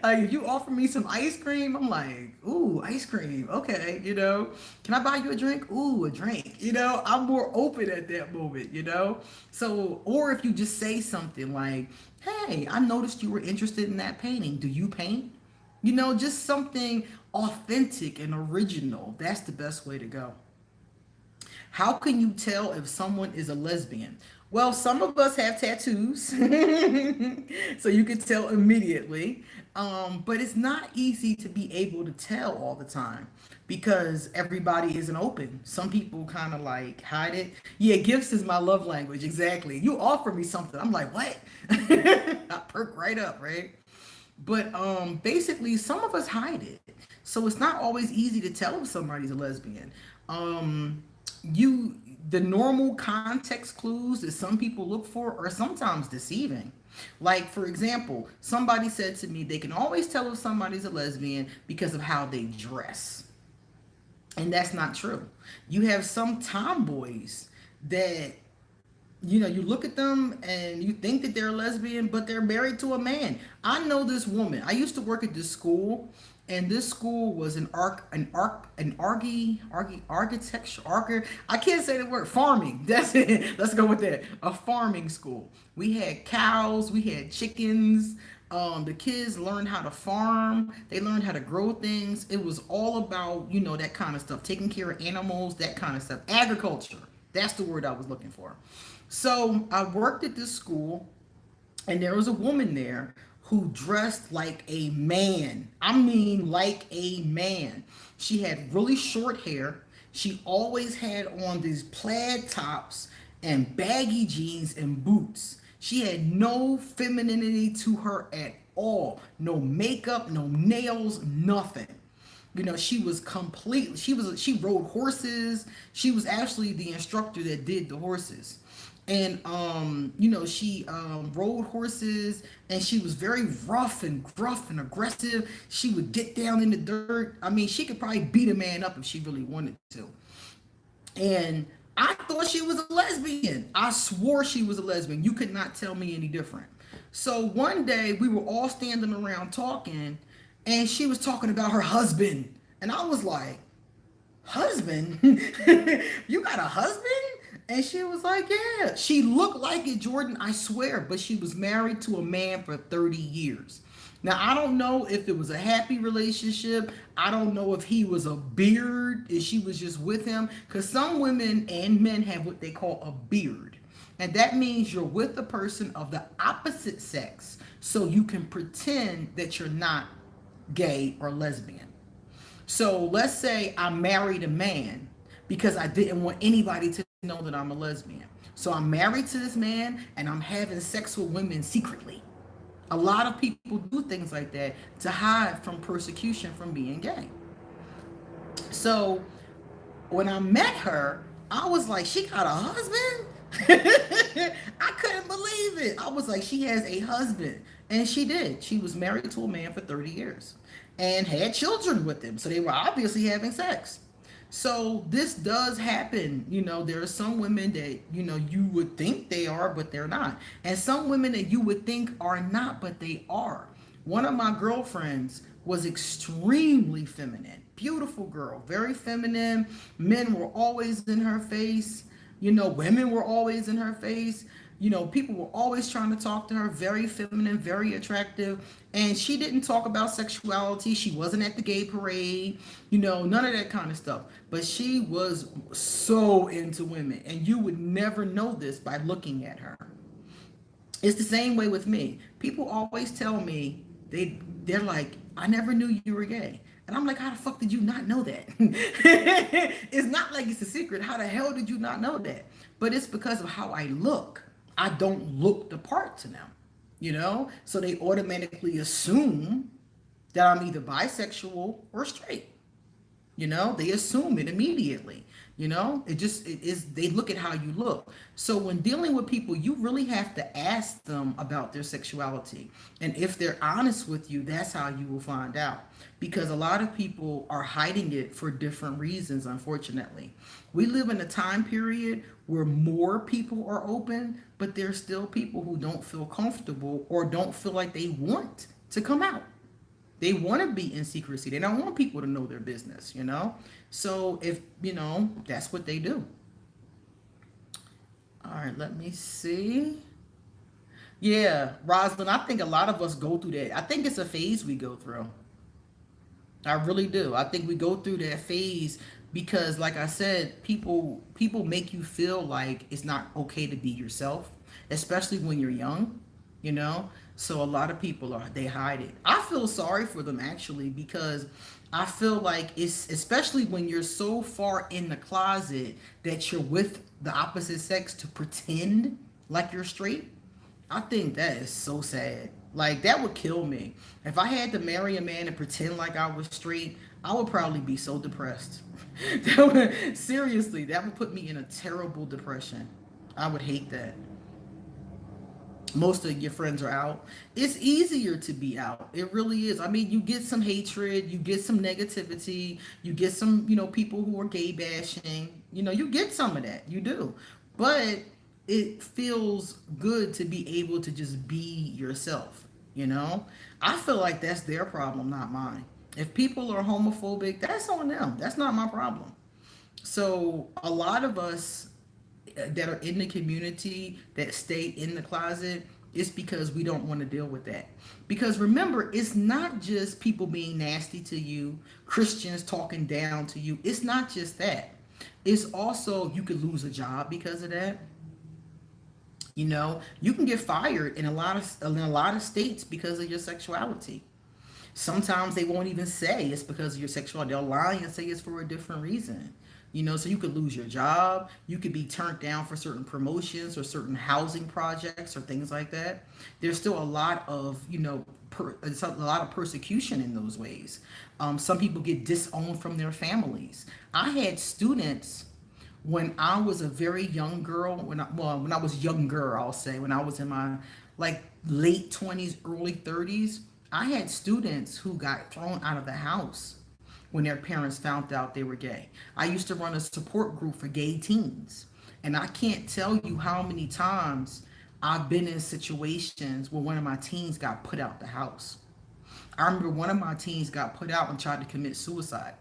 Like if you offer me some ice cream, I'm like, ooh, ice cream. Okay, Can I buy you a drink? Ooh, a drink. I'm more open at that moment. So, or if you just say something like, hey, I noticed you were interested in that painting. Do you paint? Just something authentic and original. That's the best way to go. How can you tell if someone is a lesbian? Well, some of us have tattoos, so you can tell immediately. But it's not easy to be able to tell all the time because everybody isn't open. Some people kind of like hide it. Yeah, gifts is my love language. Exactly. You offer me something. I'm like, what? I perk right up, right? But basically, some of us hide it. So it's not always easy to tell if somebody's a lesbian. Um, you the normal context clues that some people look for are sometimes deceiving. Like for example, somebody said to me they can always tell if somebody's a lesbian because of how they dress. And that's not true. You have some tomboys that you look at them and you think that they're a lesbian, but they're married to a man. I know this woman. I used to work at this school, and this school was architecture, I can't say the word farming. That's it. Let's go with that. A farming school. We had cows, we had chickens. The kids learned how to farm. They learned how to grow things. It was all about that kind of stuff, taking care of animals, that kind of stuff. Agriculture. That's the word I was looking for. So I worked at this school, and there was a woman there who dressed like a man. I mean, like a man. She had really short hair. She always had on these plaid tops and baggy jeans and boots. She had no femininity to her at all. No makeup, no nails, nothing. She was complete. She rode horses. She was actually the instructor that did the horses. And she rode horses, and she was very rough and gruff and aggressive. She would get down in the dirt. I mean, she could probably beat a man up if she really wanted to. And I thought she was a lesbian. I swore she was a lesbian. You could not tell me any different. So one day we were all standing around talking, and she was talking about her husband. And I was like, husband? You got a husband? And she was like, yeah. She looked like it, Jordan, I swear, but she was married to a man for 30 years. Now, I don't know if it was a happy relationship. I don't know if he was a beard, if she was just with him. Because some women and men have what they call a beard. And that means you're with a person of the opposite sex so you can pretend that you're not gay or lesbian. So let's say I married a man because I didn't want anybody to know that I'm a lesbian. So I'm married to this man and I'm having sex with women secretly. A lot of people do things like that to hide from persecution from being gay. So when I met her, I was like, she got a husband? I couldn't believe it. I was like, she has a husband. And she did. She was married to a man for 30 years and had children with him. So they were obviously having sex. So this does happen. There are some women that, you would think they are, but they're not. And some women that you would think are not, but they are. One of my girlfriends was extremely feminine. Beautiful girl, very feminine. Men were always in her face. Women were always in her face. People were always trying to talk to her. Very feminine, very attractive. And she didn't talk about sexuality. She wasn't at the gay parade, none of that kind of stuff. But she was so into women. And you would never know this by looking at her. It's the same way with me. People always tell me, they're like, I never knew you were gay. And I'm like, how the fuck did you not know that? It's not like it's a secret. How the hell did you not know that? But it's because of how I look. I don't look the part to them. So they automatically assume that I'm either bisexual or straight. They assume it immediately. It is, they look at how you look. So when dealing with people, you really have to ask them about their sexuality. And if they're honest with you, that's how you will find out. Because a lot of people are hiding it for different reasons, unfortunately. We live in a time period where more people are open, but there's still people who don't feel comfortable or don't feel like they want to come out. They want to be in secrecy. They don't want people to know their business. So if, that's what they do. All right, let me see. Yeah, Rosalind, I think a lot of us go through that. I think it's a phase we go through. I really do. I think we go through that phase because, like I said, people make you feel like it's not okay to be yourself, especially when you're young, you know. So a lot of people they hide it. I feel sorry for them actually because I feel like it's especially when you're so far in the closet that you're with the opposite sex to pretend like you're straight. I think that is so sad. Like that would kill me. If I had to marry a man and pretend like I was straight, I would probably be so depressed. Seriously, that would put me in a terrible depression. I would hate that. Most of your friends are out. It's easier to be out. It really is. I mean, you get some hatred, you get some negativity, you get some, people who are gay bashing. You get some of that. You do. But it feels good to be able to just be yourself, you know? I feel like that's their problem, not mine. If people are homophobic, that's on them. That's not my problem. So, a lot of us that are in the community that stay in the closet, it's because we don't want to deal with that. Because remember, it's not just people being nasty to you, Christians talking down to you. It's not just that. It's also you could lose a job because of that. You can get fired in a lot of states because of your sexuality. Sometimes they won't even say it's because of your sexuality. They'll lie and say it's for a different reason. So you could lose your job. You could be turned down for certain promotions or certain housing projects or things like that. There's still a lot of, a lot of persecution in those ways. Some people get disowned from their families. I had students when I was a very young girl, when I was younger, I'll say, when I was in my like late 20s, early 30s, I had students who got thrown out of the house when their parents found out they were gay. I used to run a support group for gay teens, and I can't tell you how many times I've been in situations where one of my teens got put out the house. I remember one of my teens got put out and tried to commit suicide.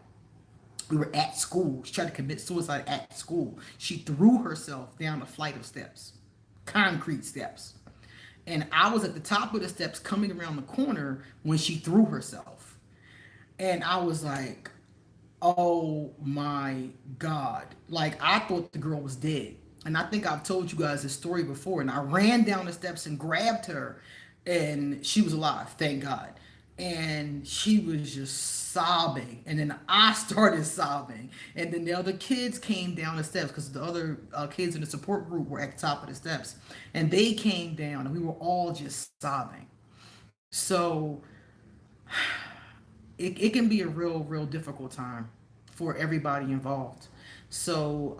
We were at school. She tried to commit suicide at school. She threw herself down a flight of steps, concrete steps. And I was at the top of the steps coming around the corner when she threw herself. And I was like, oh my God. Like, I thought the girl was dead. And I think I've told you guys this story before. And I ran down the steps and grabbed her, and she was alive, thank God. And she was just sobbing, and then I started sobbing, and then the other kids came down the steps because the other kids in the support group were at the top of the steps, and they came down, and we were all just sobbing. So it can be a real difficult time for everybody involved. So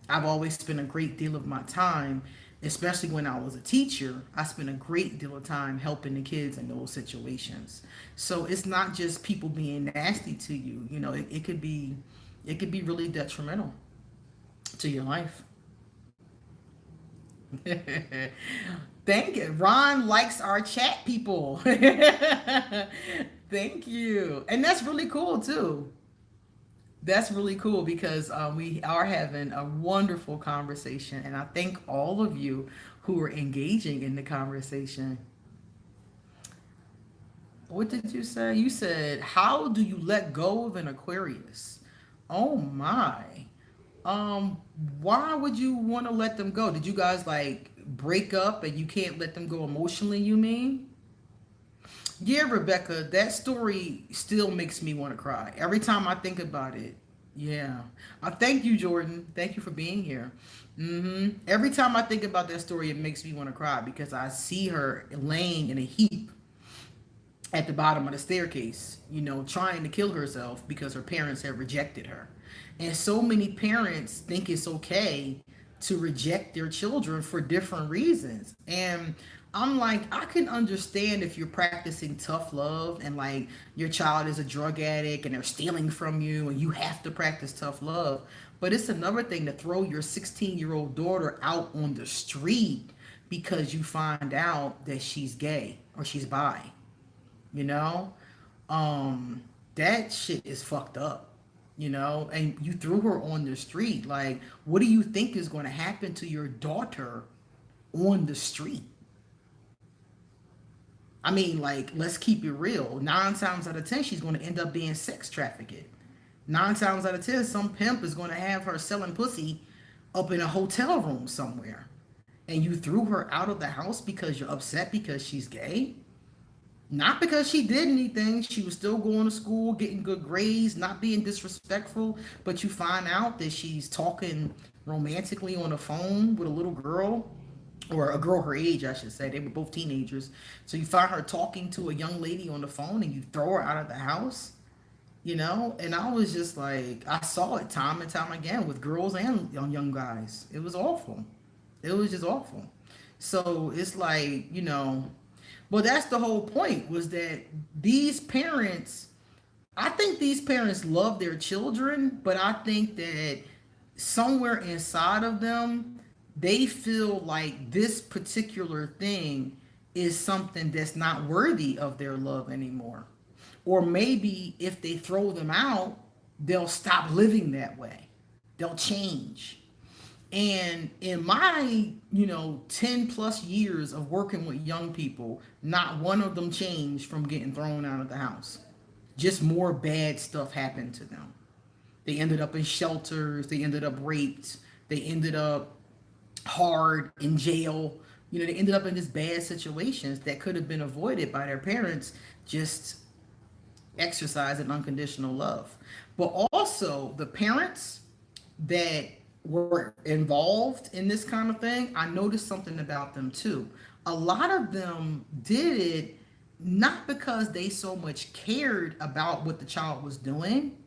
I've always spent a great deal of my time, especially when I was a teacher. I spent a great deal of time helping the kids in those situations. So it's not just people being nasty to you. It could be really detrimental to your life. Thank you. Ron likes our chat, people. Thank you. And that's really cool too. That's really cool because we are having a wonderful conversation, and I thank all of you who are engaging in the conversation. What did you say? You said, "How do you let go of an Aquarius?" Oh my. Um, why would you want to let them go? Did you guys like break up and you can't let them go emotionally? You mean? Yeah, Rebecca, that story still makes me want to cry every time I think about it. Yeah. Thank you, Jordan. Thank you for being here. Every time I think about that story, it makes me want to cry because I see her laying in a heap at the bottom of the staircase, trying to kill herself because her parents have rejected her. And so many parents think it's okay to reject their children for different reasons. And I'm like, I can understand if you're practicing tough love and like your child is a drug addict and they're stealing from you and you have to practice tough love. But it's another thing to throw your 16-year-old daughter out on the street because you find out that she's gay or she's bi, you know um that shit is fucked up, and you threw her on the street. Like, what do you think is going to happen to your daughter on the street? I mean, like, let's keep it real. 9 times out of 10 she's going to end up being sex trafficked. 9 times out of 10 some pimp is going to have her selling pussy up in a hotel room somewhere, and you threw her out of the house because you're upset because she's gay. Not because she did anything. She was still going to school, getting good grades, not being disrespectful. But you find out that she's talking romantically on the phone with a little girl, or a girl her age, I should say. They were both teenagers. So you find her talking to a young lady on the phone and you throw her out of the house, And I was just like, I saw it time and time again with girls and young guys. It was awful. It was just awful. So it's like, well, that's the whole point, was that these parents, I think these parents love their children, but I think that somewhere inside of them, they feel like this particular thing is something that's not worthy of their love anymore. Or maybe if they throw them out, they'll stop living that way. They'll change. And in my, 10 plus years of working with young people, not one of them changed from getting thrown out of the house. Just more bad stuff happened to them. They ended up in shelters, they ended up raped, they ended up hard in jail. They ended up in these bad situations that could have been avoided by their parents just exercising unconditional love. But also the parents that were involved in this kind of thing, I noticed something about them too. A lot of them did it not because they so much cared about what the child was doing,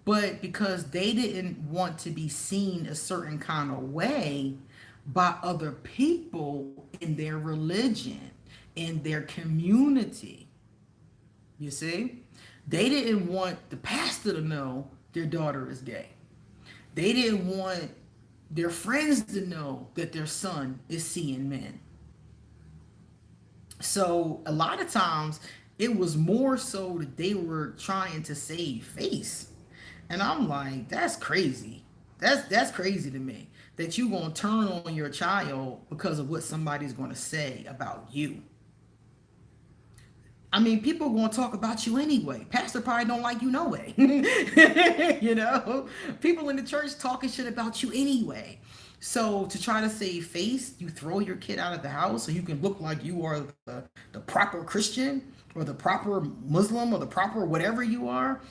but because they didn't want to be seen a certain kind of way by other people in their religion, in their community. You see? They didn't want the pastor to know their daughter is gay. They didn't want their friends to know that their son is seeing men. So a lot of times it was more so that they were trying to save face. And I'm like, that's crazy. That's crazy to me. That you gonna turn on your child because of what somebody's gonna say about you. I mean, people are going to talk about you anyway. Pastor probably don't like you no way. People in the church talking shit about you anyway. So to try to save face, you throw your kid out of the house so you can look like you are the proper Christian or the proper Muslim or the proper whatever you are.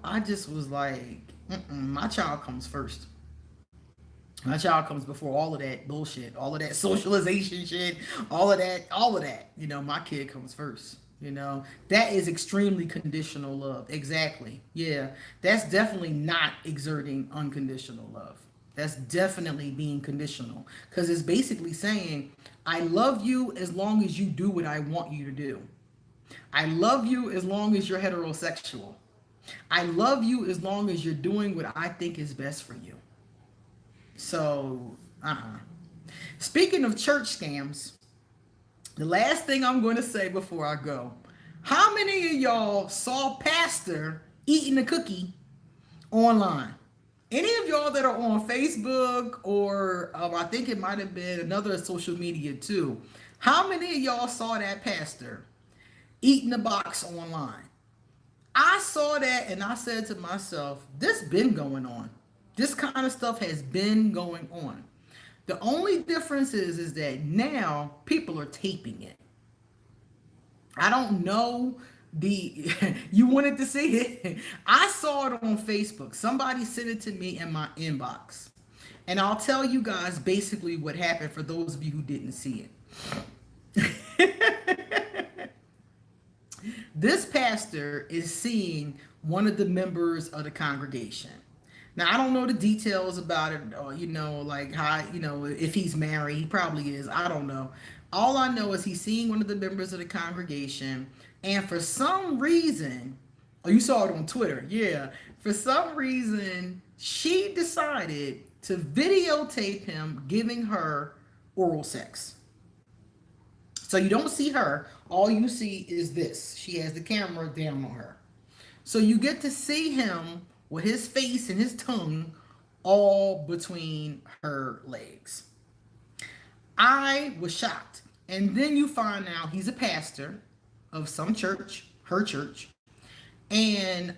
I just was like, my child comes first. My child comes before all of that bullshit, all of that socialization shit, all of that. My kid comes first. That is extremely conditional love. Exactly. Yeah. That's definitely not exerting unconditional love. That's definitely being conditional, because it's basically saying, I love you as long as you do what I want you to do. I love you as long as you're heterosexual. I love you as long as you're doing what I think is best for you. So, Speaking of church scams, the last thing I'm going to say before I go, how many of y'all saw Pastor eating a cookie online? Any of y'all that are on Facebook, or I think it might have been another social media too, how many of y'all saw that pastor eating a box online? I saw that and I said to myself, this been going on. This kind of stuff has been going on. The only difference is that now people are taping it. I don't know The you wanted to see it. I saw it on Facebook. Somebody sent it to me in my inbox. And I'll tell you guys basically what happened for those of you who didn't see it. This pastor is seeing one of the members of the congregation. Now, I don't know the details about it, or, like how, if he's married, he probably is. I don't know. All I know is he's seeing one of the members of the congregation, and for some reason, oh, you saw it on Twitter, yeah. For some reason, she decided to videotape him giving her oral sex. So you don't see her. All you see is this. She has the camera down on her. So you get to see him with his face and his tongue all between her legs. I was shocked. And then you find out he's a pastor of some church, her church. And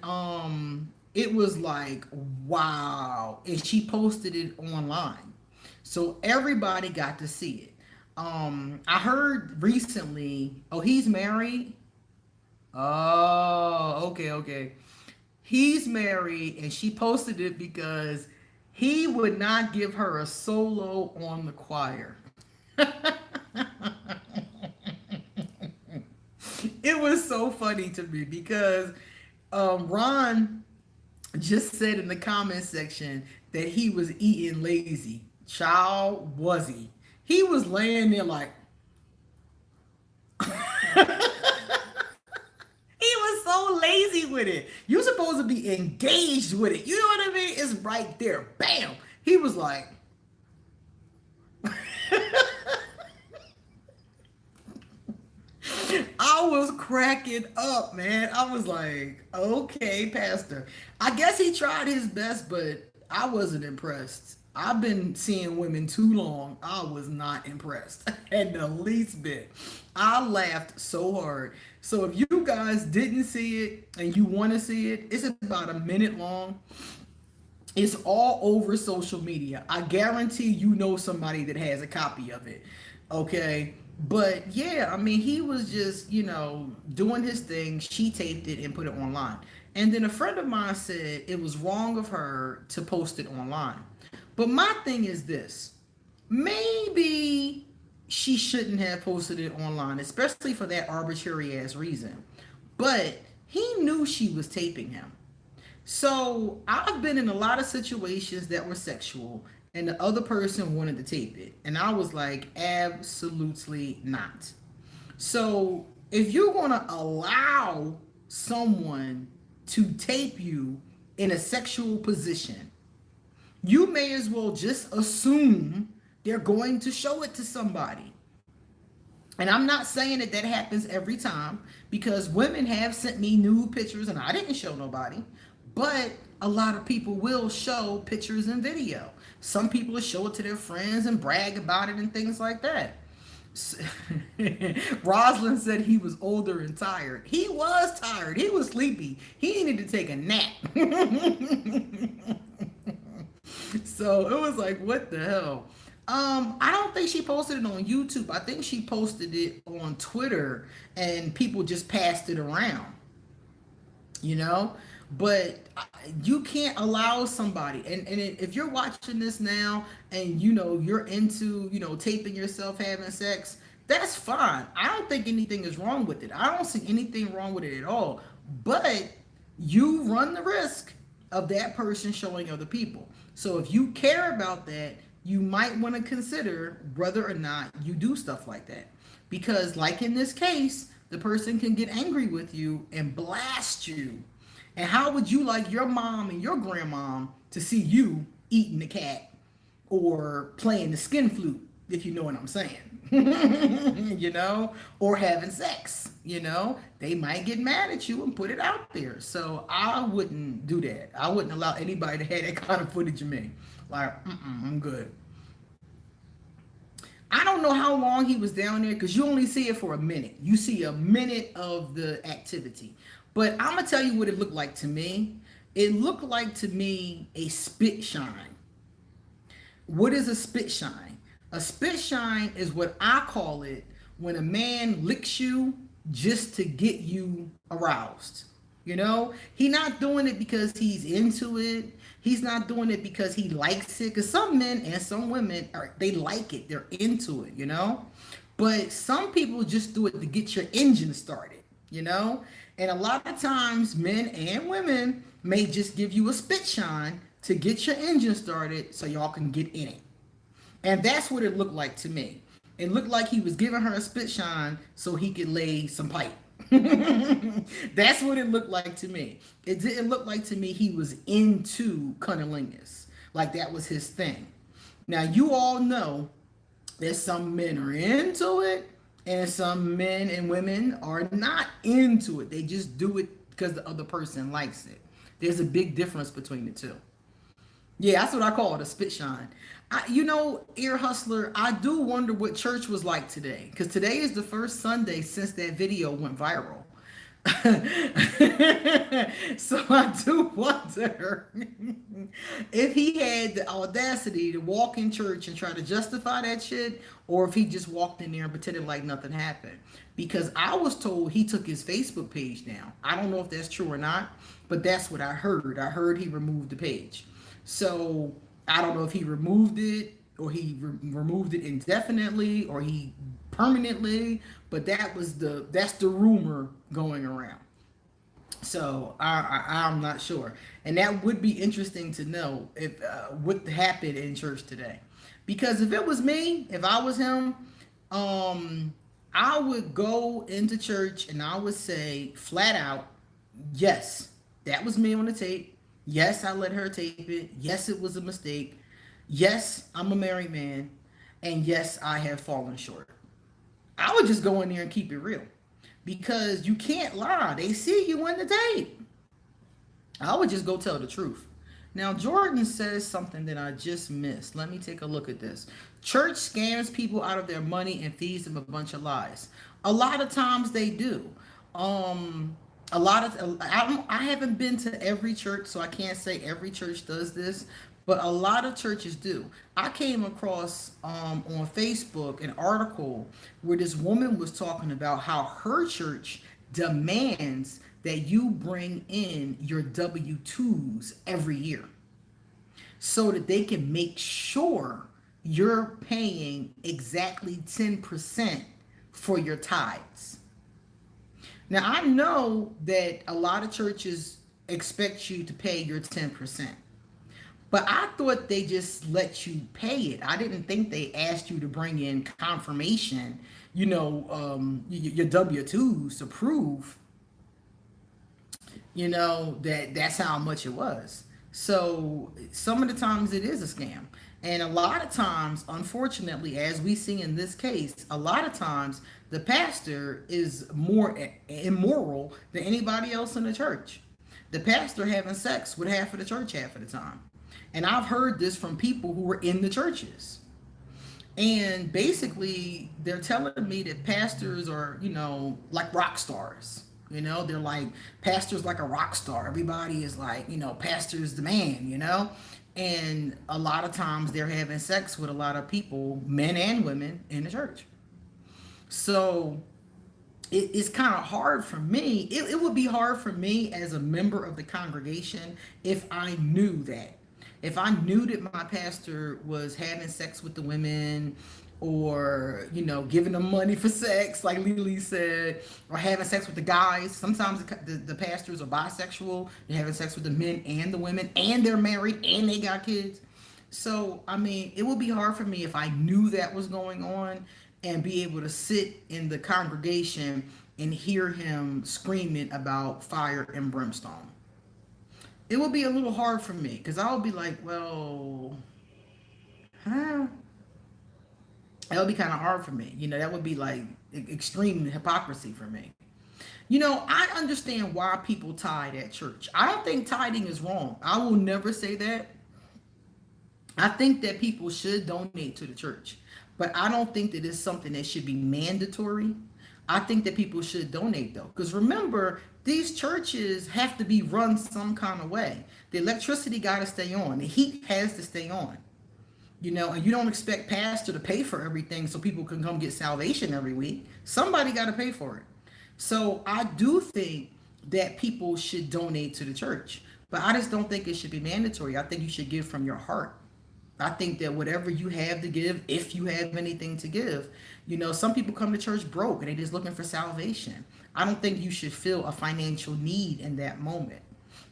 it was like, wow. And she posted it online. So everybody got to see it. I heard recently, oh, he's married. Oh, okay. He's married, and she posted it because he would not give her a solo on the choir. It was so funny to me because Ron just said in the comment section that he was eating lazy. Child, was he? He was laying there like, he was so lazy with it. You're supposed to be engaged with it. You know what I mean? It's right there. Bam. He was like, I was cracking up, man. I was like, okay, Pastor. I guess he tried his best, but I wasn't impressed. I've been seeing women too long. I was not impressed in the least bit. I laughed so hard. So if you guys didn't see it and you want to see it, it's about a minute long. It's all over social media. I guarantee you know somebody that has a copy of it. Okay. But yeah, I mean, he was just, doing his thing. She taped it and put it online. And then a friend of mine said it was wrong of her to post it online. But my thing is this. Maybe she shouldn't have posted it online, especially for that arbitrary ass reason. But he knew she was taping him. So I've been in a lot of situations that were sexual and the other person wanted to tape it. And I was like, absolutely not. So if you're going to allow someone to tape you in a sexual position, you may as well just assume they're going to show it to somebody. And I'm not saying that happens every time because women have sent me nude pictures and I didn't show nobody. But a lot of people will show pictures and video. Some people will show it to their friends and brag about it and things like that. Rosalind said he was older and tired. He was tired. He was sleepy. He needed to take a nap. So it was like, what the hell? I don't think she posted it on YouTube. I think she posted it on Twitter and people just passed it around. But you can't allow somebody, and if you're watching this now and you're into taping yourself having sex, that's fine. I don't think anything is wrong with it. I don't see anything wrong with it at all. But you run the risk of that person showing other people. So if you care about that, you might want to consider whether or not you do stuff like that. Because like in this case, the person can get angry with you and blast you. And how would you like your mom and your grandmom to see you eating the cat or playing the skin flute, if you know what I'm saying? Or having sex, they might get mad at you and put it out there. So I wouldn't do that. I wouldn't allow anybody to have that kind of footage of me. Like, I'm good. I don't know how long he was down there because you only see it for a minute. You see a minute of the activity. But I'm going to tell you what it looked like to me. It looked like to me a spit shine. What is a spit shine? A spit shine is what I call it when a man licks you just to get you aroused. You know, he's not doing it because he's into it. He's not doing it because he likes it. Because some men and some women are, they like it. They're into it. You know, but some people just do it to get your engine started. You know, and a lot of times men and women may just give you a spit shine to get your engine started so y'all can get in it. And that's what it looked like to me. It looked like he was giving her a spit shine so he could lay some pipe. That's what it looked like to me. It didn't look like to me he was into cunnilingus. Like that was his thing. Now you all know that some men are into it and some men and women are not into it. They just do it because the other person likes it. There's a big difference between the two. Yeah, that's what I call it, a spit shine. Ear Hustler, I do wonder what church was like today. Because today is the first Sunday since that video went viral. So I do wonder if he had the audacity to walk in church and try to justify that shit, or if he just walked in there and pretended like nothing happened. Because I was told he took his Facebook page down. I don't know if that's true or not, but that's what I heard. I heard he removed the page. So I don't know if he removed it or he removed it indefinitely or he permanently, but that's the rumor going around. So I'm not sure, and that would be interesting to know if what happened in church today, because if it was me, if I was him, I would go into church and I would say flat out, yes, that was me on the tape. Yes, I let her tape it. Yes, it was a mistake. Yes, I'm a married man, and yes, I have fallen short. I would just go in there and keep it real because you can't lie. They see you in the tape. I would just go tell the truth. Now, Jordan says something that I just missed. Let me take a look at this. Church scams people out of their money and feeds them a bunch of lies. A lot of times they do. A lot of I haven't been to every church, so I can't say every church does this, but a lot of churches do. I came across on Facebook an article where this woman was talking about how her church demands that you bring in your W-2s every year so that they can make sure you're paying exactly 10% for your tithes. Now, I know that a lot of churches expect you to pay your 10%, but I thought they just let you pay it. I didn't think they asked you to bring in confirmation, your W-2s to prove, that that's how much it was. So some of the times it is a scam. And a lot of times, unfortunately, as we see in this case, a lot of times the pastor is more immoral than anybody else in the church. The pastor having sex with half of the church half of the time. And I've heard this from people who were in the churches. And basically, they're telling me that pastors are, like rock stars. They're like, pastor's like a rock star. Everybody is like, pastor's the man. And a lot of times they're having sex with a lot of people, men and women, in the church. So it's kind of hard for me. It would be hard for me as a member of the congregation if I knew that. If I knew that my pastor was having sex with the women or, giving them money for sex, like Lily said, or having sex with the guys. Sometimes the pastors are bisexual. They're having sex with the men and the women, and they're married, and they got kids. So, it would be hard for me if I knew that was going on and be able to sit in the congregation and hear him screaming about fire and brimstone. It would be a little hard for me because I would be like, well, huh? That would be kind of hard for me. That would be like extreme hypocrisy for me. I understand why people tithe at church. I don't think tithing is wrong. I will never say that. I think that people should donate to the church, but I don't think that it's something that should be mandatory. I think that people should donate though, because remember, these churches have to be run some kind of way. The electricity got to stay on. The heat has to stay on. And you don't expect pastor to pay for everything so people can come get salvation every week. Somebody got to pay for it. So I do think that people should donate to the church, but I just don't think it should be mandatory. I think you should give from your heart. I think that whatever you have to give, if you have anything to give, some people come to church broke and they just looking for salvation. I don't think you should feel a financial need in that moment.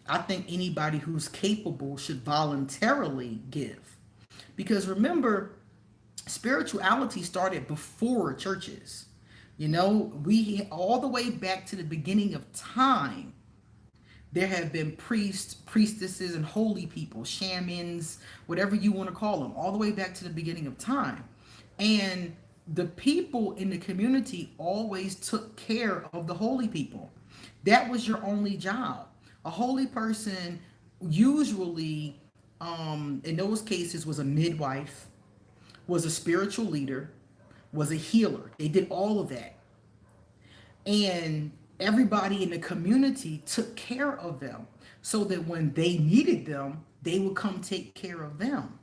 I think anybody who's capable should voluntarily give. Because remember, spirituality started before churches. We all the way back to the beginning of time, there have been priests, priestesses, and holy people, shamans, whatever you want to call them, all the way back to the beginning of time. And the people in the community always took care of the holy people. That was your only job. A holy person usually, in those cases, was a midwife, was a spiritual leader, was a healer. They did all of that. And everybody in the community took care of them so that when they needed them, they would come take care of them.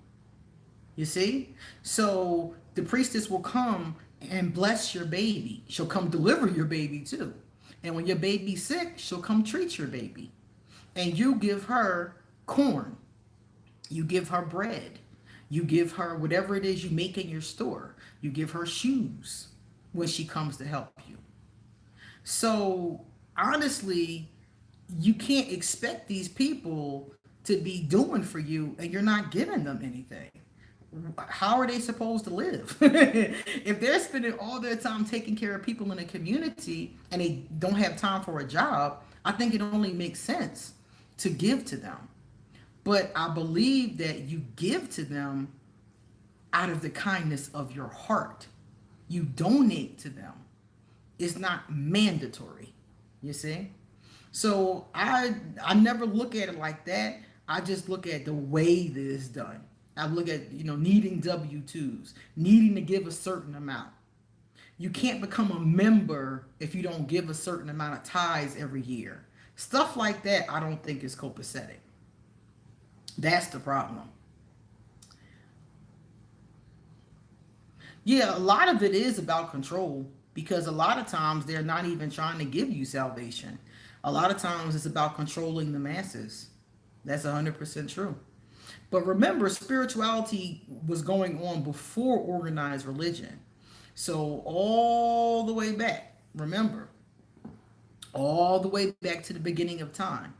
You see? So the priestess will come and bless your baby. She'll come deliver your baby too. And when your baby's sick, she'll come treat your baby. And you give her corn. You give her bread. You give her whatever it is you make in your store. You give her shoes when she comes to help you. So honestly, you can't expect these people to be doing for you and you're not giving them anything. How are they supposed to live? If they're spending all their time taking care of people in the community and they don't have time for a job, I think it only makes sense to give to them. But I believe that you give to them out of the kindness of your heart. You donate to them. It's not mandatory. You see? So I never look at it like that. I just look at the way this is done. I look at, needing W-2s, needing to give a certain amount. You can't become a member if you don't give a certain amount of tithes every year. Stuff like that I don't think is copacetic. That's the problem. Yeah, a lot of it is about control because a lot of times they're not even trying to give you salvation. A lot of times it's about controlling the masses. That's 100% true. But remember, spirituality was going on before organized religion. So all the way back, remember, all the way back to the beginning of time,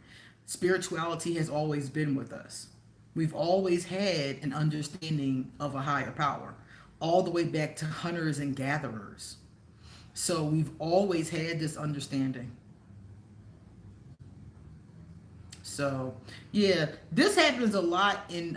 spirituality has always been with us. We've always had an understanding of a higher power, all the way back to hunters and gatherers. So we've always had this understanding. So yeah, this happens a lot in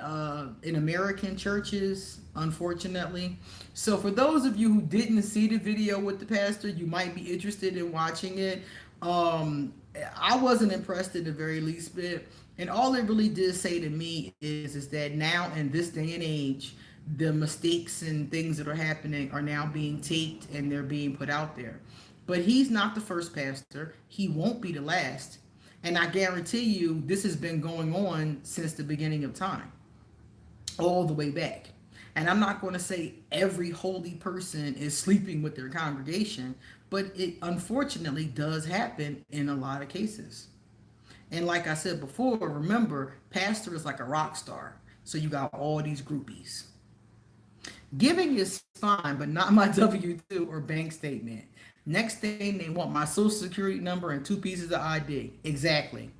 American churches, unfortunately. So for those of you who didn't see the video with the pastor, you might be interested in watching it. I wasn't impressed in the very least bit, and all it really did say to me is that now in this day and age, the mistakes and things that are happening are now being taped and they're being put out there. But he's not the first pastor. He won't be the last. And I guarantee you, this has been going on since the beginning of time, all the way back. And I'm not going to say every holy person is sleeping with their congregation, but it unfortunately does happen in a lot of cases. And like I said before, remember, pastor is like a rock star. So you got all these groupies. Giving is fine, but not my W-2 or bank statement. Next thing, they want my social security number and 2 pieces of ID. Exactly.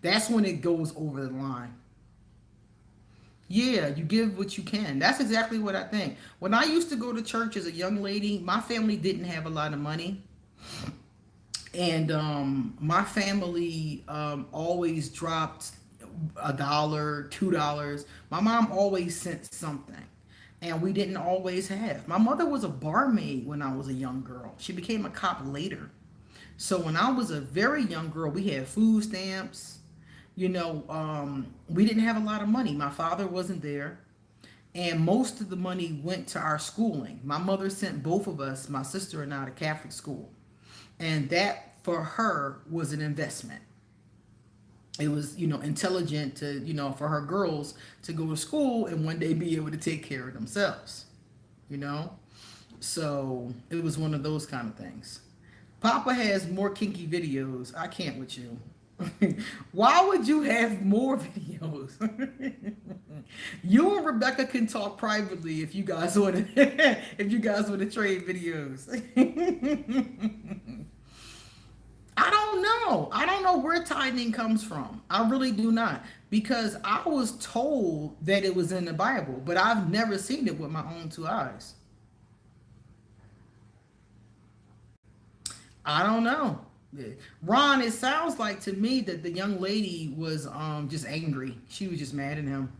That's when it goes over the line. Yeah, you give what you can. That's exactly what I think. When I used to go to church as a young lady, my family didn't have a lot of money. And my family always dropped $1, $2. My mom always sent something. And we didn't always have. My mother was a barmaid when I was a young girl. She became a cop later. So when I was a very young girl, we had food stamps. We didn't have a lot of money. My father wasn't there. And most of the money went to our schooling. My mother sent both of us, my sister and I, to Catholic school. And that, for her, was an investment. It was, intelligent to, for her girls to go to school and one day be able to take care of themselves, So it was one of those kind of things. Papa has more kinky videos. I can't with you. Why would you have more videos? You and Rebecca can talk privately if you guys want to. If you guys want to trade videos. I don't know. I don't know where tithing comes from. I really do not. Because I was told that it was in the Bible, but I've never seen it with my own two eyes. I don't know. Ron, it sounds like to me that the young lady was just angry. She was just mad at him.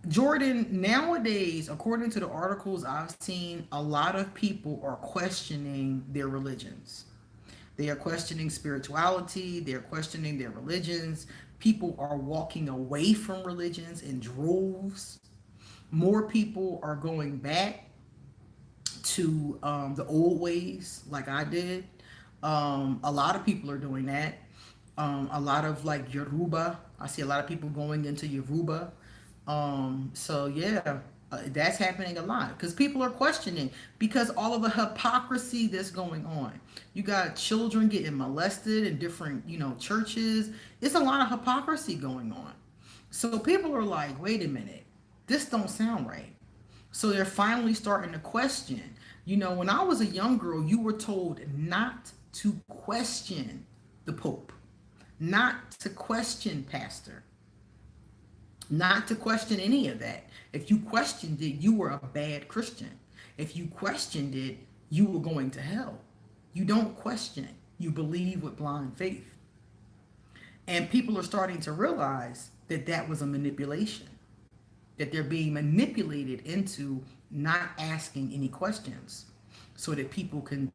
Jordan, nowadays, according to the articles I've seen, a lot of people are questioning their religions. They are questioning spirituality, they're questioning their religions. People are walking away from religions in droves. More people are going back to the old ways, like I did. A lot of people are doing that. A lot of like Yoruba. I see a lot of people going into Yoruba. So yeah, that's happening a lot because people are questioning because all of the hypocrisy that's going on. You got children getting molested in different, churches. It's a lot of hypocrisy going on. So people are like, wait a minute, this don't sound right. So they're finally starting to question. When I was a young girl, you were told not to question the Pope, not to question Pastor, not to question any of that. If you questioned it, you were a bad Christian. If you questioned it, you were going to hell. You don't question, you believe with blind faith. And people are starting to realize that that was a manipulation, that they're being manipulated into not asking any questions so that people can,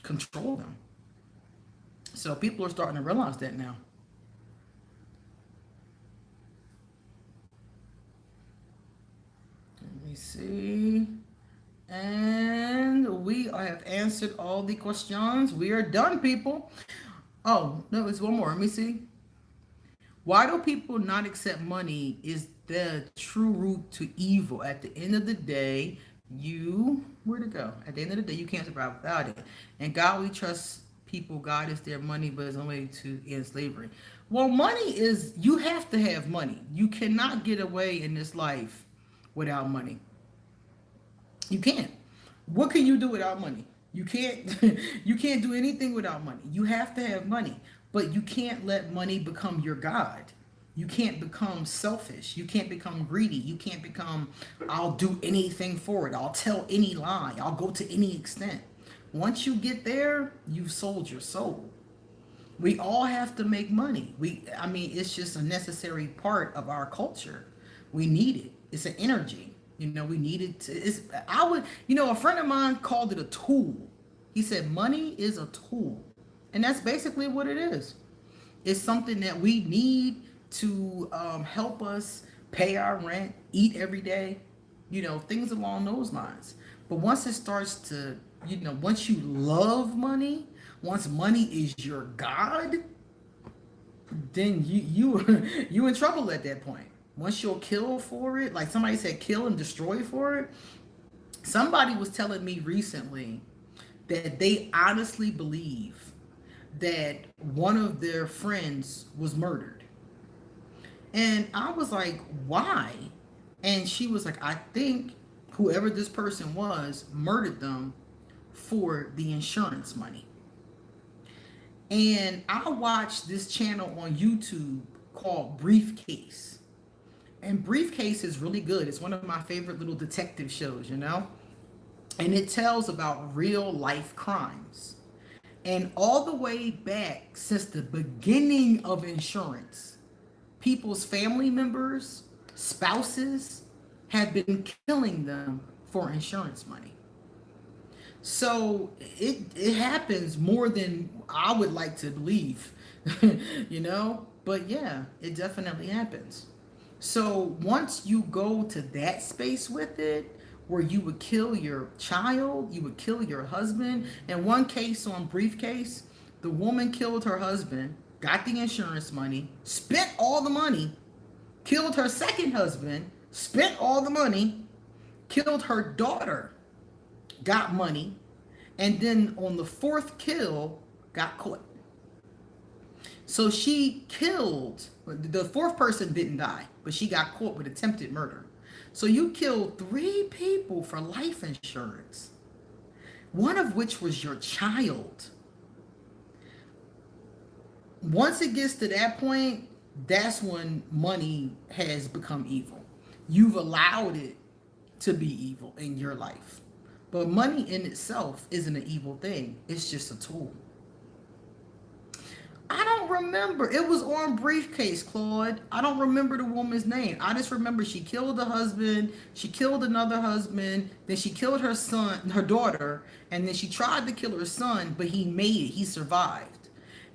control them. So people are starting to realize that now. Let me see. And we have answered all the questions. We are done, people. Oh, no, there's one more. Let me see. Why do people not accept money is the true root to evil. At the end of the day, where to go? At the end of the day, you can't survive without it. And God, we trust people. God is their money, but it's only to end slavery. Well, money is, you have to have money. You cannot get away in this life without money. You can't. What can you do without money? You can't you can't do anything without money. You have to have money, but you can't let money become your god. You can't become selfish. You can't become greedy. You can't become I'll do anything for it. I'll tell any lie. I'll go to any extent. Once you get there, you've sold your soul. We all have to make money. It's just a necessary part of our culture. We need it. It's an energy. We need it to, a friend of mine called it a tool. He said money is a tool. And that's basically what it is. It's something that we need to help us pay our rent, eat every day, things along those lines. But once it starts to, once you love money, once money is your God, then you in trouble at that point. Once you'll kill for it, like somebody said, kill and destroy for it. Somebody was telling me recently that they honestly believe that one of their friends was murdered. And I was like, why? And she was like, I think whoever this person was murdered them for the insurance money. And I watched this channel on YouTube called Briefcase. And Briefcase is really good. It's one of my favorite little detective shows, And it tells about real life crimes. And all the way back since the beginning of insurance, people's family members, spouses have been killing them for insurance money. So it happens more than I would like to believe, But yeah, it definitely happens. So once you go to that space with it, where you would kill your child, you would kill your husband. In one case on Briefcase, the woman killed her husband, got the insurance money, spent all the money, killed her second husband, spent all the money, killed her daughter, got money, And then on the fourth kill, got caught. So she killed, the fourth person didn't die, but she got caught with attempted murder. So you killed 3 people for life insurance, one of which was your child. Once it gets to that point, that's when money has become evil. You've allowed it to be evil in your life. But money in itself isn't an evil thing, it's just a tool. I don't remember. It was on Briefcase, Claude. I don't remember the woman's name. I just remember she killed the husband, she killed another husband, then she killed her son, her daughter, and then she tried to kill her son, but he made it. He survived.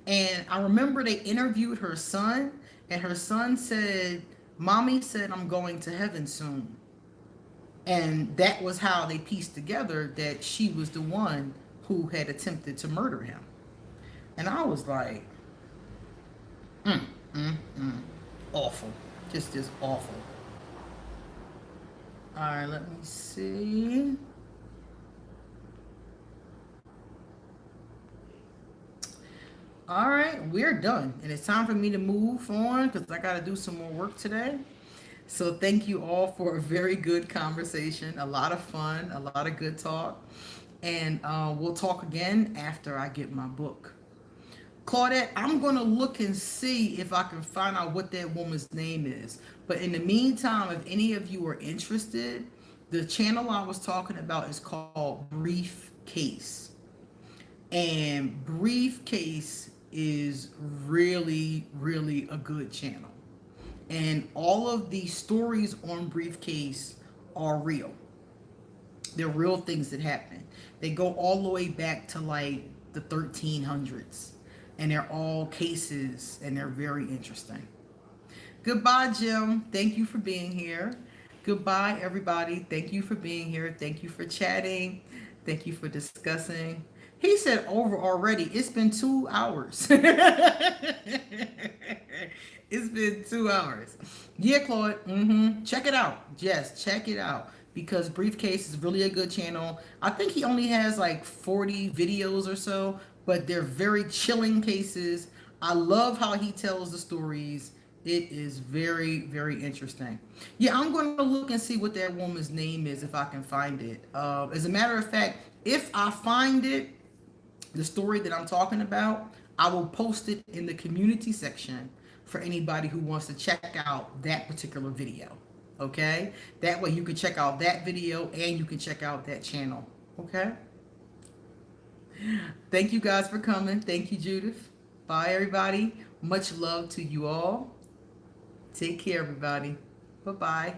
And I remember they interviewed her son, and her son said, "Mommy said I'm going to heaven soon." And that was how they pieced together that she was the one who had attempted to murder him. And I was like, mm, mm, mm. Awful. Just awful. All right, let me see. All right, we're done. And it's time for me to move on because I got to do some more work today. So thank you all for a very good conversation, a lot of fun, a lot of good talk. And we'll talk again after I get my book. Claudette, I'm going to look and see if I can find out what that woman's name is. But in the meantime, if any of you are interested, the channel I was talking about is called Briefcase. And Briefcase is really, really a good channel. And all of the stories on Briefcase are real. They're real things that happen. They go all the way back to like the 1300s. And they're all cases and they're very interesting. Goodbye, Jim. Thank you for being here. Goodbye, everybody. Thank you for being here. Thank you for chatting. Thank you for discussing. He said over already. It's been 2 hours. It's been 2 hours. Yeah, Claude. Check it out. Yes, check it out. Because Briefcase is really a good channel. I think he only has like 40 videos or so, but they're very chilling cases. I love how he tells the stories. It is very, very interesting. Yeah, I'm going to look and see what that woman's name is if I can find it. As a matter of fact, if I find it, the story that I'm talking about, I will post it in the community section for anybody who wants to check out that particular video. Okay? That way you can check out that video and you can check out that channel. Okay? Thank you guys for coming. Thank you, Judith. Bye, everybody. Much love to you all. Take care, everybody. Bye-bye.